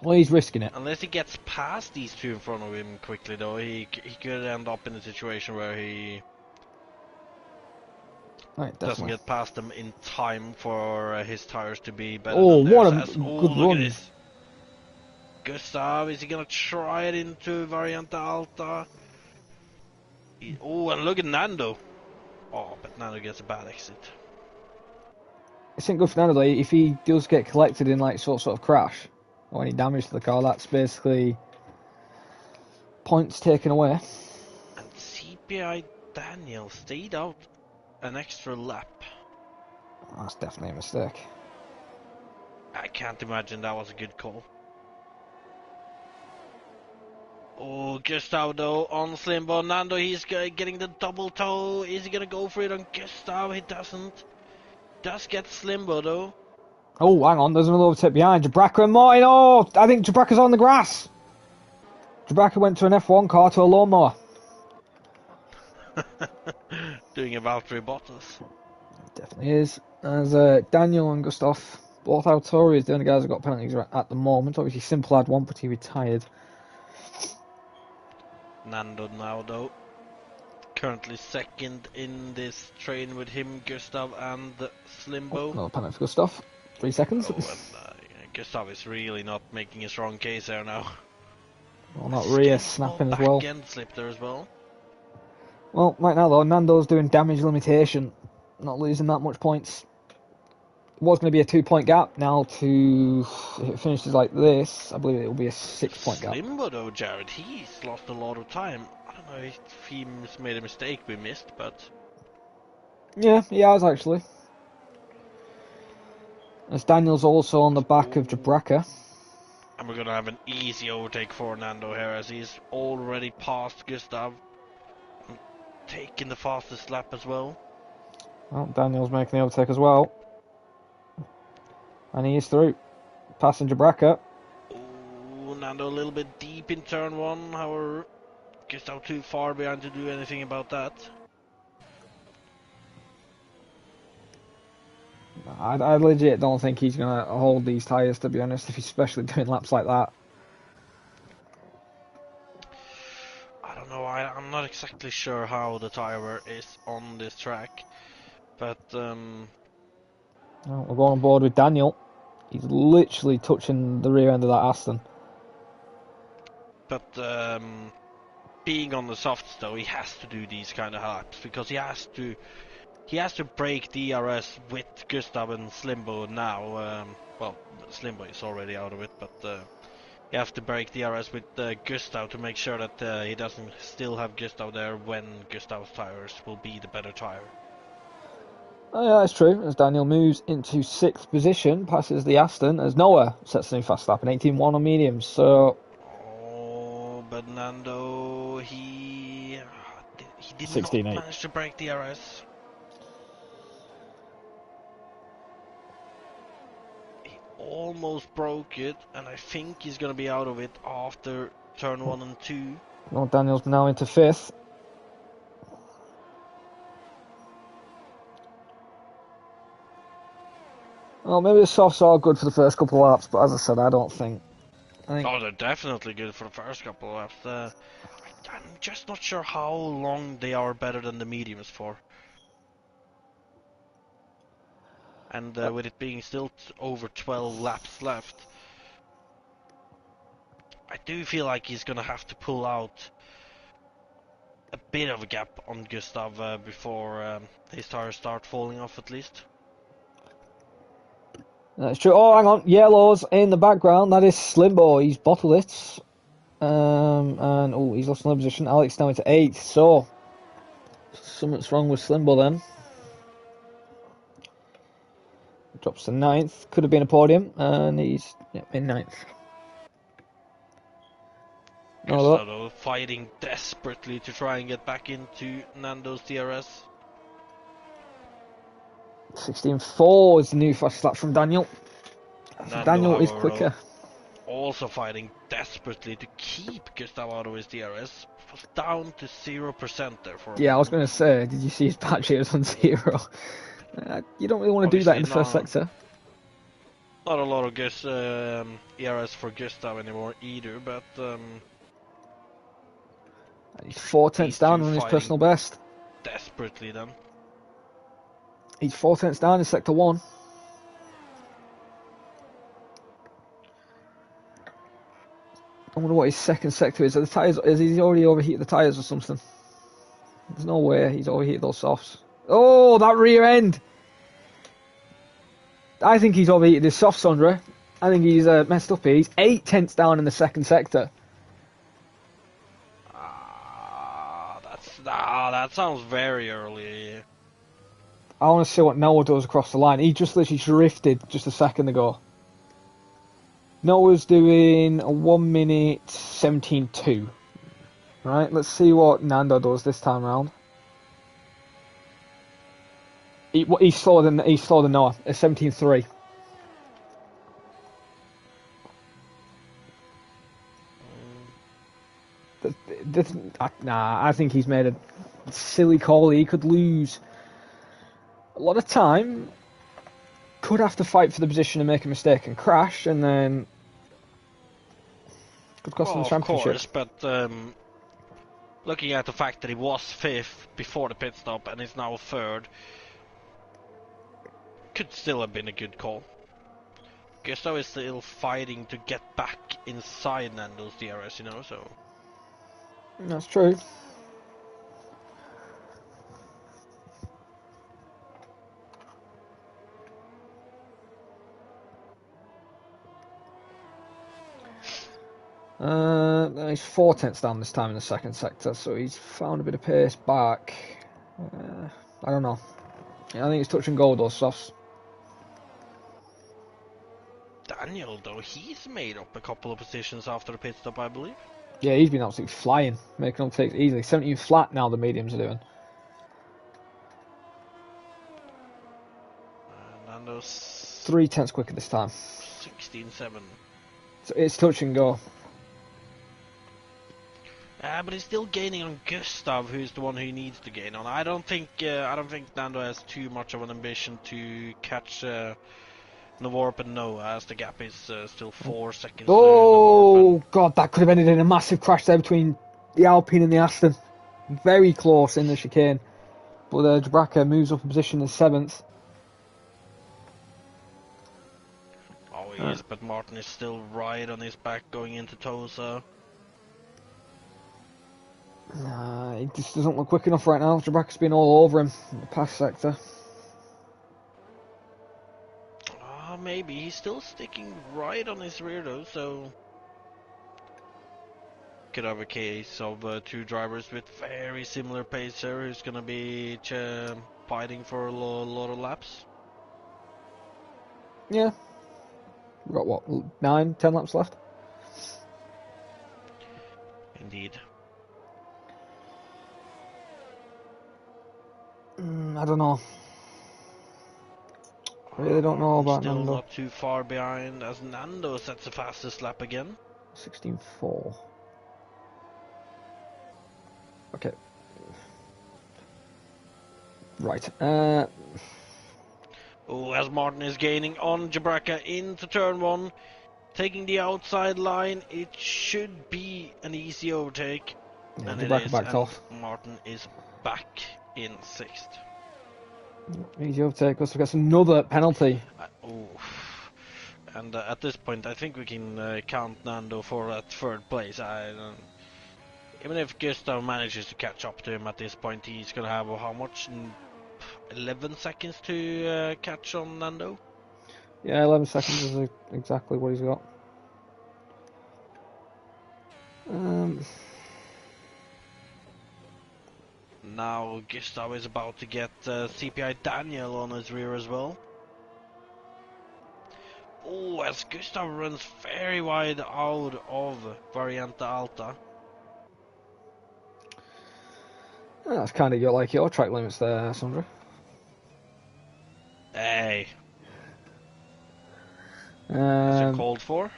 S1: well, he's risking it.
S2: Unless he gets past these two in front of him quickly, though, he could end up in a situation where he doesn't get past them in time for his tires to be better.
S1: Oh, what a good run!
S2: Gustav, is he gonna try it into Variante Alta? And look at Nando. Oh, but Nando gets a bad exit.
S1: It's not good for Nando though. If he does get collected in like sort of crash or any damage to the car, that's basically points taken away.
S2: And CPI Daniel stayed out an extra lap.
S1: That's definitely a mistake.
S2: I can't imagine that was a good call. Oh, Gustav though on Slimbo. Nando, he's getting the double toe. Is he gonna go for it on Gustav? He doesn't. Does get Slimbo though.
S1: Oh, hang on, there's another overtake behind. Jabraka and Martin. Oh, I think Jabraka's on the grass. Jabraka went to an F1 car to a lawnmower.
S2: Doing a Valtteri Bottas.
S1: Definitely is. As Daniel and Gustav, both Autori's the only guys who got penalties at the moment. Obviously, Simple had one, but he retired.
S2: Nando now though. Currently second in this train with him, Gustav and Slimbo.
S1: Another penalty for Gustav. 3 seconds.
S2: Gustav is really not making a strong case there now.
S1: Well, not Rhea snapping as well.
S2: Back end slip there as well.
S1: Well, right now though, Nando's doing damage limitation, not losing that much points. It was going to be a 2-point gap. Now to if it finishes like this, I believe it will be a 6-point gap.
S2: Slimbo though, Jared, he's lost a lot of time. I don't know if he made a mistake we missed, but
S1: yeah, he has actually. As Daniel's also on the back of Jabraka.
S2: And we're going to have an easy overtake for Nando here as he's already passed Gustav. taking the fastest lap as well.
S1: Well, Daniel's making the overtake as well. And he is through. Passenger bracket.
S2: Ooh, Nando a little bit deep in turn 1, however, Gustav too far behind to do anything about that.
S1: I legit don't think he's going to hold these tyres, to be honest, if he's especially doing laps like that.
S2: I don't know, I'm not exactly sure how the tyre wear is on this track, but
S1: Well, we're going on board with Daniel. He's literally touching the rear end of that Aston.
S2: But being on the softs though, he has to do these kind of laps because he has to break DRS with Gustav and Slimbo now. Well, Slimbo is already out of it, but you have to break DRS with Gustav to make sure that he doesn't still have Gustav there when Gustav's tires will be the better tire.
S1: Oh yeah, that's true. As Daniel moves into 6th position, passes the Aston, as Noah sets a new fast lap in 18.1 on mediums. So,
S2: But Nando, he did not
S1: 16.8.
S2: manage to break DRS. He almost broke it, and I think he's gonna be out of it after turn 1 and 2.
S1: Well, Daniel's now into 5th. Well, maybe the softs are good for the first couple of laps, but as I said, I think.
S2: Oh, they're definitely good for the first couple of laps. I'm just not sure how long they are better than the mediums for. And with it being still over 12 laps left, I do feel like he's gonna have to pull out a bit of a gap on Gustav before his tires start falling off at least.
S1: That's true. Oh, hang on. Yellows in the background. That is Slimbo. He's bottled it. And, oh, he's lost another position. Alex now into 8th. So, something's wrong with Slimbo then. Drops to 9th. Could have been a podium. And he's in 9th.
S2: Gustav fighting desperately to try and get back into Nando's DRS.
S1: 16.4 is the new fast lap from Daniel.
S2: Nando,
S1: Daniel is
S2: however,
S1: quicker.
S2: Also fighting desperately to keep Gustav out of his DRS. It was down to 0% there for a
S1: Yeah, I was
S2: moment.
S1: going to say, did you see his battery was on 0? You don't really want to do that in the first sector.
S2: Not a lot of ERS for Gustav anymore either, but
S1: he's 4 tenths down on his personal best.
S2: Desperately then.
S1: He's 4 tenths down in sector 1. I wonder what his second sector is. Are the tyres? Is he already overheated the tyres or something? There's no way he's overheated those softs. Oh, that rear end! I think he's overheated his softs, Andre. I think he's messed up here. He's 8 tenths down in the second sector.
S2: That sounds very early.
S1: I want to see what Noah does across the line. He just literally drifted just a second ago. Noah's doing a 1 minute 17.2. Right, let's see what Nando does this time around. He's slower than Noah. It's 17.3. I think he's made a silly call. He could lose a lot of time. Could have to fight for the position and make a mistake and crash, and then could cost him the championship.
S2: Of course, but looking at the fact that he was 5th before the pit stop and is now 3rd, could still have been a good call. Gustav is still fighting to get back inside Nando's DRS, you know, so...
S1: That's true. He's 4 tenths down this time in the second sector, so he's found a bit of pace back. I don't know. I think he's touch and go with those softs.
S2: Daniel, though, he's made up a couple of positions after the pit stop, I believe.
S1: Yeah, he's been absolutely flying, making up takes easily. 17 flat now the mediums are doing. 3/10 quicker this time.
S2: 16.7.
S1: So it's touch and go.
S2: But he's still gaining on Gustav, who's the one who needs to gain on. I don't think Nando has too much of an ambition to catch Navarp and Noah, as the gap is still 4 seconds.
S1: Oh god, that could have ended in a massive crash there between the Alpine and the Aston. Very close in the chicane, but Jabraka moves up a position in 7th.
S2: Oh, he is, but Martin is still right on his back going into Tosa.
S1: He just doesn't look quick enough right now. Jabraka's been all over him in the pass sector.
S2: Maybe. He's still sticking right on his rear though, so... Could have a case of two drivers with very similar pace here who's gonna be fighting for a lot of laps.
S1: Yeah. We've got what, 9, 10 laps left?
S2: Indeed.
S1: I don't know. I really don't know about
S2: still
S1: Nando.
S2: Not too far behind as Nando sets the fastest lap again.
S1: 16.4. Okay. Right.
S2: As Martin is gaining on Jabraka into turn 1, taking the outside line, it should be an easy overtake.
S1: Yeah,
S2: and
S1: Jabraka
S2: it is,
S1: backed
S2: and
S1: off.
S2: Martin is back in 6th.
S1: Easy overtake. Also gets another penalty.
S2: And at this point, I think we can count Nando for that 3rd place. Even if Gustav manages to catch up to him at this point, he's gonna have how much? 11 seconds to catch on Nando?
S1: Yeah, 11 seconds is exactly what he's got.
S2: Now Gustav is about to get CPI Daniel on his rear as well. As Gustav runs very wide out of Variante Alta.
S1: That's kind of like your track limits there, Sandra.
S2: Hey. As you're called for.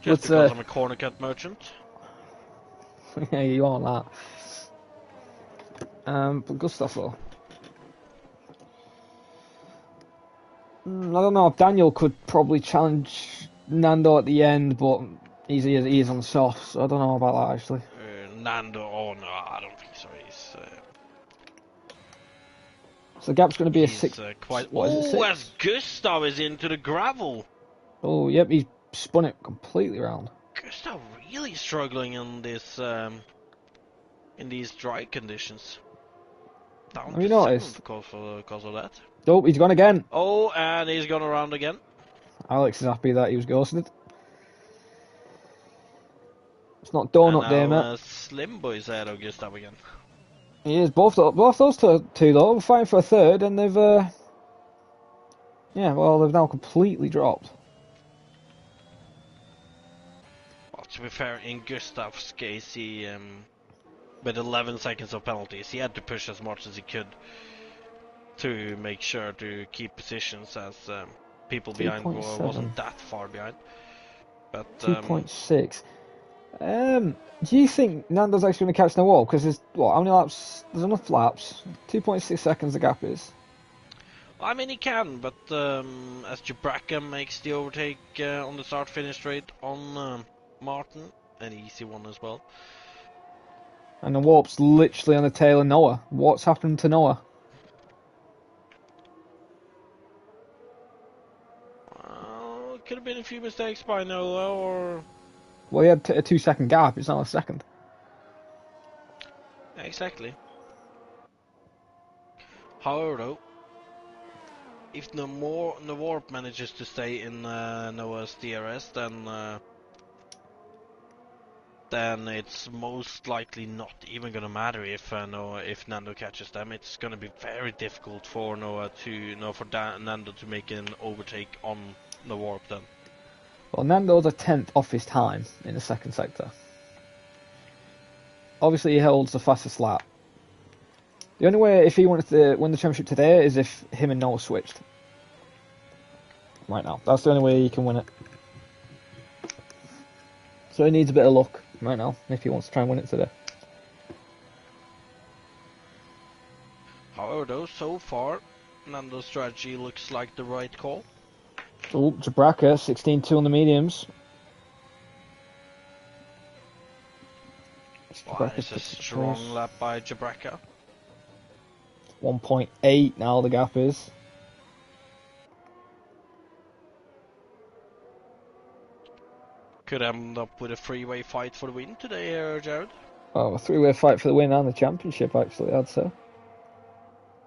S2: Just because I'm a corner cut merchant.
S1: Yeah, you are that. But Gustav though. I don't know. Daniel could probably challenge Nando at the end, but he is on soft, so I don't know about that actually.
S2: Nando, oh no, I don't think so. He's.
S1: So the gap's going to be a 6.
S2: What is it, 6? As Gustav is into the gravel.
S1: Oh, yep, he's spun it completely around.
S2: Gustav really struggling in this, in these dry conditions. Down
S1: Have you noticed?
S2: Because of that.
S1: Oh, he's gone again.
S2: Oh, and he's gone around again.
S1: Alex is happy that he was ghosted. It's not donut day, mate.
S2: Slim Boy's ahead of Gustav again.
S1: He is. Both those two though were fighting for a 3rd, and they've they've now completely dropped.
S2: Well, to be fair, in Gustav's case, he with 11 seconds of penalties, he had to push as much as he could to make sure to keep positions, as people behind wasn't that far behind. But
S1: 2.6. Do you think Nando's actually going to catch the wall? Because there's how many laps? There's enough laps. 2.6 seconds the gap is.
S2: I mean, he can, but as Jabraka makes the overtake on the start-finish straight on Martin, an easy one as well.
S1: And the warp's literally on the tail of Noah. What's happened to Noah?
S2: Could have been a few mistakes by Noah, or...
S1: Well, he had a 2-second gap. It's not a second.
S2: Exactly. However, though, if Navarp manages to stay in Noah's DRS, then it's most likely not even gonna matter if Nando catches them. It's gonna be very difficult for Nando to make an overtake on Navarp then.
S1: Well, Nando's a 10th off his time in the 2nd sector. Obviously, he holds the fastest lap. The only way if he wanted to win the championship today is if him and Noah switched. right now. That's the only way he can win it. So he needs a bit of luck right now if he wants to try and win it today.
S2: However, though, so far, Nando's strategy looks like the right call.
S1: Oh, Jabraka, 16-2 on the mediums.
S2: Wow, it's a strong lap by Jabraka.
S1: 1.8 now the gap is.
S2: Could end up with a three-way fight for the win today, Jared.
S1: Oh, a three-way fight for the win and the championship, actually, I'd say.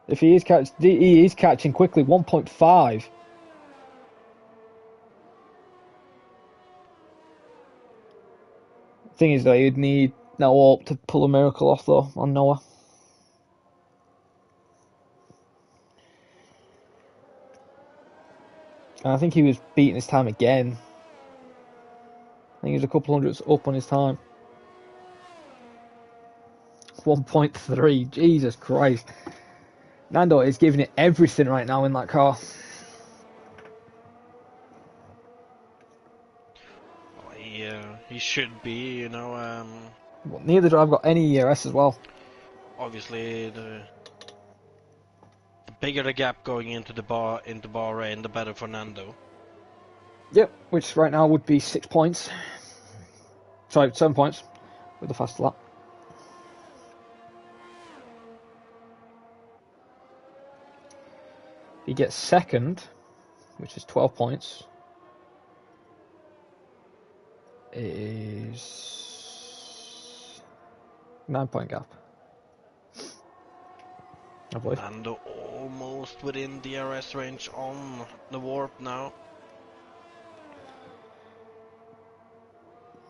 S1: If he is catching quickly, 1.5. Thing is, though, you'd need Noah to pull a miracle off, though, on Noah. And I think he was beating his time again. I think he was a couple hundreds up on his time. 1.3, Jesus Christ. Nando is giving it everything right now in that car.
S2: He should be, you know.
S1: Well, neither do I've got any ERS as well.
S2: Obviously, the bigger the gap going into Bahrain, the better for Nando.
S1: Yep, which right now would be 6 points. Sorry, 7 points with the faster lap. He gets second, which is 12 points. It is 9-point gap, I believe.
S2: Nando almost within DRS range on the warp now.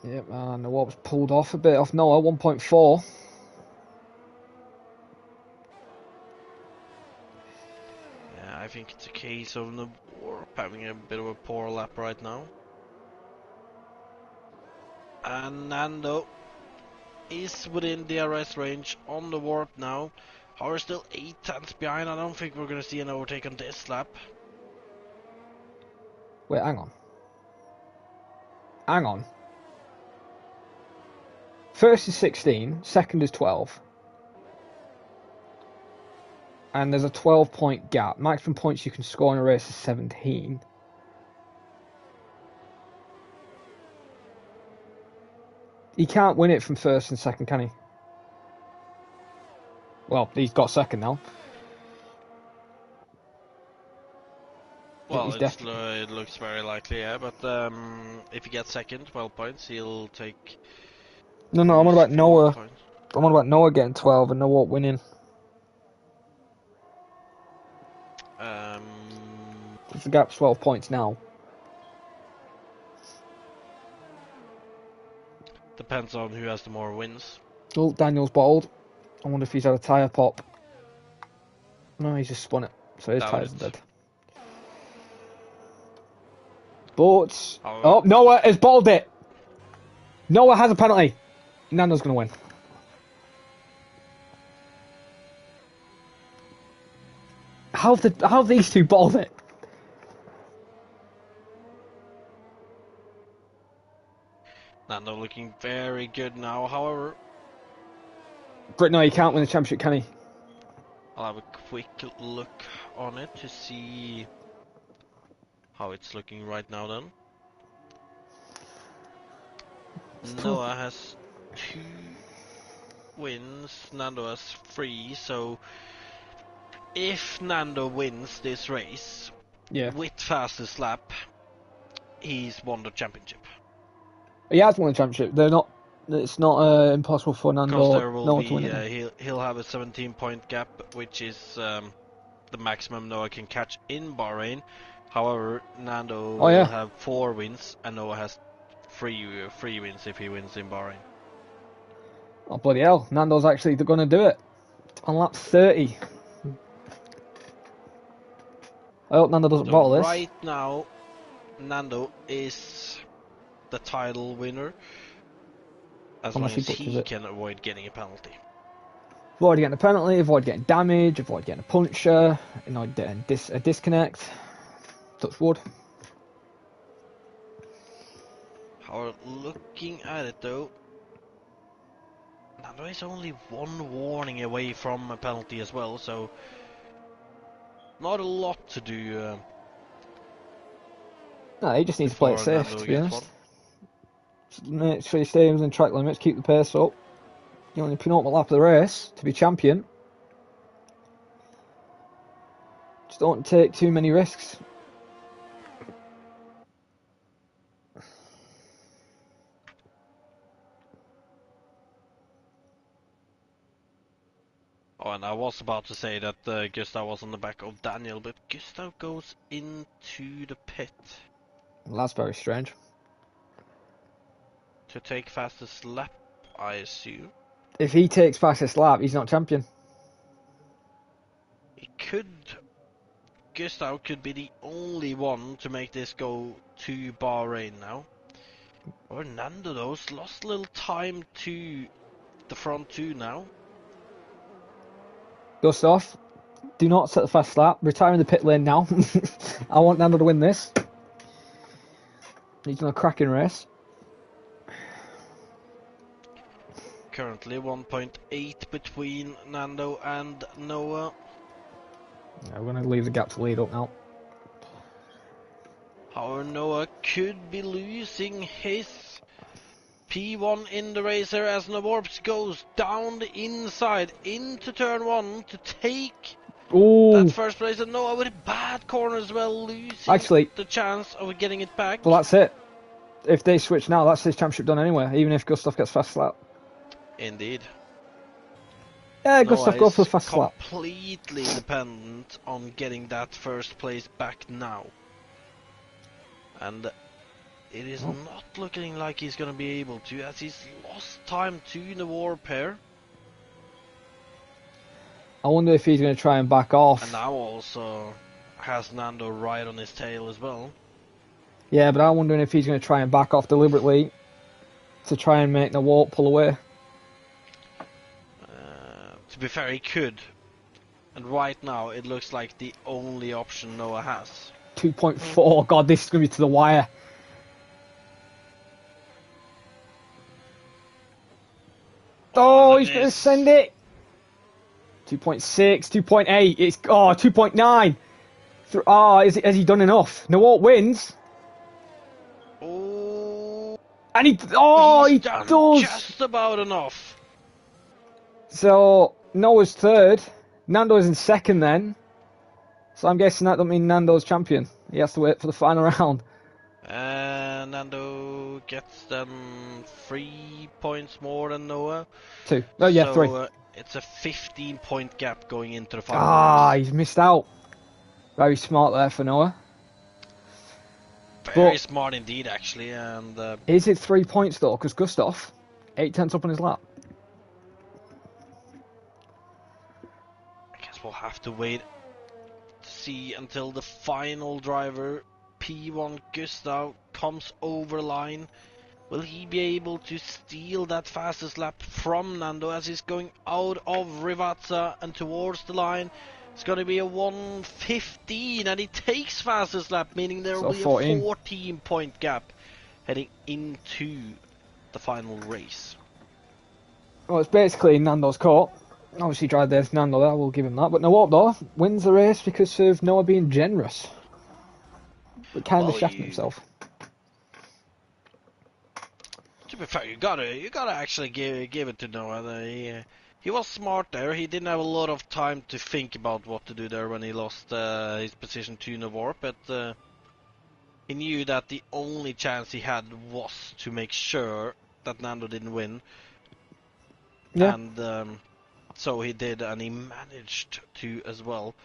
S1: Yep, and the warp's pulled off a bit off Noah, 1.4.
S2: Yeah, I think it's a case of the warp having a bit of a poor lap right now. And Nando is within DRS range on the warp now. However, still 8 tenths behind. I don't think we're going to see an overtake on this lap.
S1: Wait, hang on. Hang on. First is 16, second is 12. And there's a 12-point gap. Maximum points you can score in a race is 17. He can't win it from first and second, can he? Well, he's got second now.
S2: Well, it looks very likely, yeah. But if he gets second, 12 points, he'll take.
S1: No, I'm on about Noah.
S2: Points.
S1: I'm on about Noah getting 12 and Noah winning. The gap's 12 points now.
S2: Depends on who has the more wins.
S1: Oh, Daniel's bottled. I wonder if he's had a tyre pop. No, he's just spun it. So his tyres are dead. But... Oh, Noah has bottled it! Noah has a penalty. Nando's going to win. How have these two bottled it?
S2: Nando looking very good now, however...
S1: But no, he can't win the championship, can he?
S2: I'll have a quick look on it to see how it's looking right now then. Noah has 2 wins, Nando has 3, so if Nando wins this race with fastest lap, he's won the championship.
S1: He has won the championship. It's not impossible for Nando to win it.
S2: He'll have a 17-point gap, which is the maximum Noah can catch in Bahrain. However, Nando will have 4 wins, and Noah has 3 wins if he wins in Bahrain.
S1: Oh, bloody hell. Nando's actually going to do it on lap 30. I hope Nando doesn't bottle this.
S2: Right now, Nando is the title winner, as long as he can avoid getting a penalty.
S1: Avoid getting a penalty, avoid getting damage, avoid getting a puncture, avoid getting a disconnect. Touch wood.
S2: Or looking at it though, Nando is only one warning away from a penalty as well, so not a lot to do.
S1: No, he just needs to play it
S2: Before
S1: safe,
S2: Nando
S1: to be
S2: gets
S1: honest.
S2: one.
S1: Make sure he stays within track limits, keep the pace up. You only penultimate lap of the race to be champion. Just don't take too many risks.
S2: Oh, and I was about to say that Gustav was on the back of Daniel, but Gustav goes into the pit
S1: Well, that's very strange.
S2: to take fastest lap, I assume.
S1: If he takes fastest lap, he's not champion.
S2: He could... Gustav could be the only one to make this go to Bahrain now. Or Nando though's lost a little time to the front two now.
S1: Gustav, do not set the fast lap. Retire in the pit lane now. I want Nando to win this. He's done a cracking race.
S2: Currently 1.8 between Nando and Noah.
S1: Yeah, we're going to leave the gap to lead up now.
S2: However, Noah could be losing his P1 in the race here as Novorps goes down the inside into turn 1 to take that first place. And Noah with a bad corner as well, losing the chance of getting it back.
S1: Well, that's it. If they switch now, that's his championship done anyway, even if Gustav gets fast lap.
S2: Indeed.
S1: Yeah, Gustav, go for the fast lap.
S2: Completely dependent on getting that first place back now. And it is not looking like he's going to be able to, as he's lost time to the war pair.
S1: I wonder if he's going to try and back off.
S2: And now also has Nando right on his tail as well.
S1: Yeah, but I'm wondering if he's going to try and back off deliberately to try and make the walk pull away.
S2: To be fair, he could. And right now, it looks like the only option Noah has.
S1: 2.4. God, this is going to be to the wire. Oh, he's going to send it. 2.6, 2.8. It's 2.9. Has he done enough? Noah wins.
S2: Oh,
S1: and he does
S2: just about enough.
S1: So Noah's third. Nando's in second then. So I'm guessing that doesn't mean Nando's champion. He has to wait for the final round.
S2: And Nando gets them 3 points more than Noah.
S1: 2. Oh yeah, 3.
S2: It's a 15-point gap going into the final race.
S1: He's missed out. Very smart there for Noah.
S2: Very smart indeed, actually. And
S1: is it 3 points though? Because Gustav, 8/10 up on his lap.
S2: I guess we'll have to wait to see until the final driver, P1 Gustav, comes over line. Will he be able to steal that fastest lap from Nando as he's going out of Rivazza and towards the line? It's going to be a 1:15 and he takes fastest lap, meaning there will be a 14-point gap heading into the final race.
S1: Well, it's basically Nando's court. Obviously, drive there's Nando there, we'll give him that. But Noah, though, wins the race because of Noah being generous. But kind of shafting himself.
S2: To be fair, you gotta actually give it to Noah. He was smart there. He didn't have a lot of time to think about what to do there when he lost his position to Novorp, but he knew that the only chance he had was to make sure that Nando didn't win. Yeah. And so he did, and he managed to as well,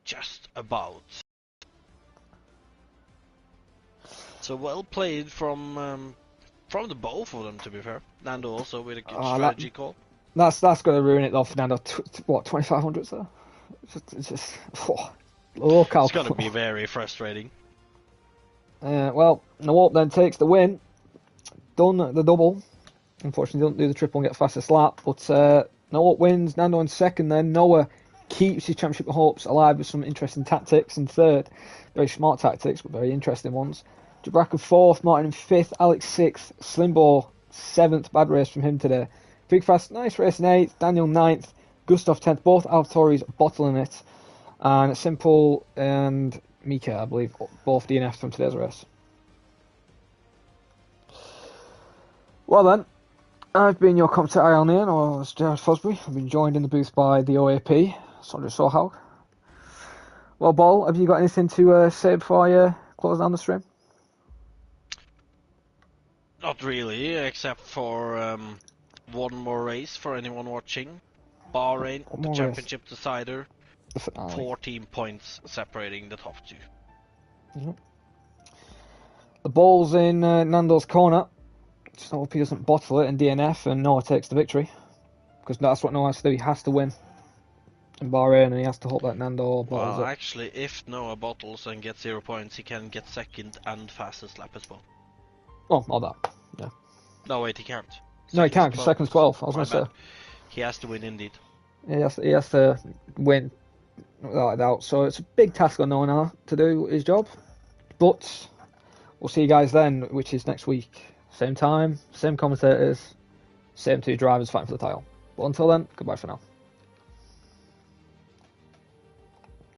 S2: just about. So well played from the both of them, to be fair. Nando also with a good strategy call.
S1: That's going to ruin it though for Nando. What, 2,500 though? It's just low cal.
S2: It's going to be very frustrating.
S1: Well, Noah then takes the win. Done the double. Unfortunately, don't do the triple and get fastest lap. But Noah wins. Nando in second. Then Noah keeps his championship hopes alive with some interesting tactics in third. Very smart tactics, but very interesting ones. Jabraka 4th, Martin 5th, Alex 6th, Slimbo 7th, bad race from him today. Big Fast, nice race in 8th, Daniel 9th, Gustav 10th, both Altoris bottling it. And Simple and Mika, I believe, both DNFs from today's race. Well then, I've been your commentator, Ian Nairn, or as Jared Fosbury. I've been joined in the booth by the OAP, Sondre Sohaug. Well, Ball, have you got anything to say before I close down the stream?
S2: Not really, except for one more race for anyone watching. Bahrain, the championship decider. 14 points separating the top two.
S1: Mm-hmm. The ball's in Nando's corner. Just hope he doesn't bottle it and DNF and Noah takes the victory. Because that's what Noah has to do. He has to win in Bahrain and he has to hope that Nando bottles it.
S2: Well, actually, if Noah bottles and gets 0 points, he can get second and fastest lap as well.
S1: Oh, all that. Yeah.
S2: No, wait, he can't.
S1: No, he can't because second's 12. I was going to say.
S2: He has to win indeed.
S1: He has to win without a doubt. So it's a big task on Noah now to do his job. But we'll see you guys then, which is next week. Same time, same commentators, same two drivers fighting for the title. But until then, goodbye for now.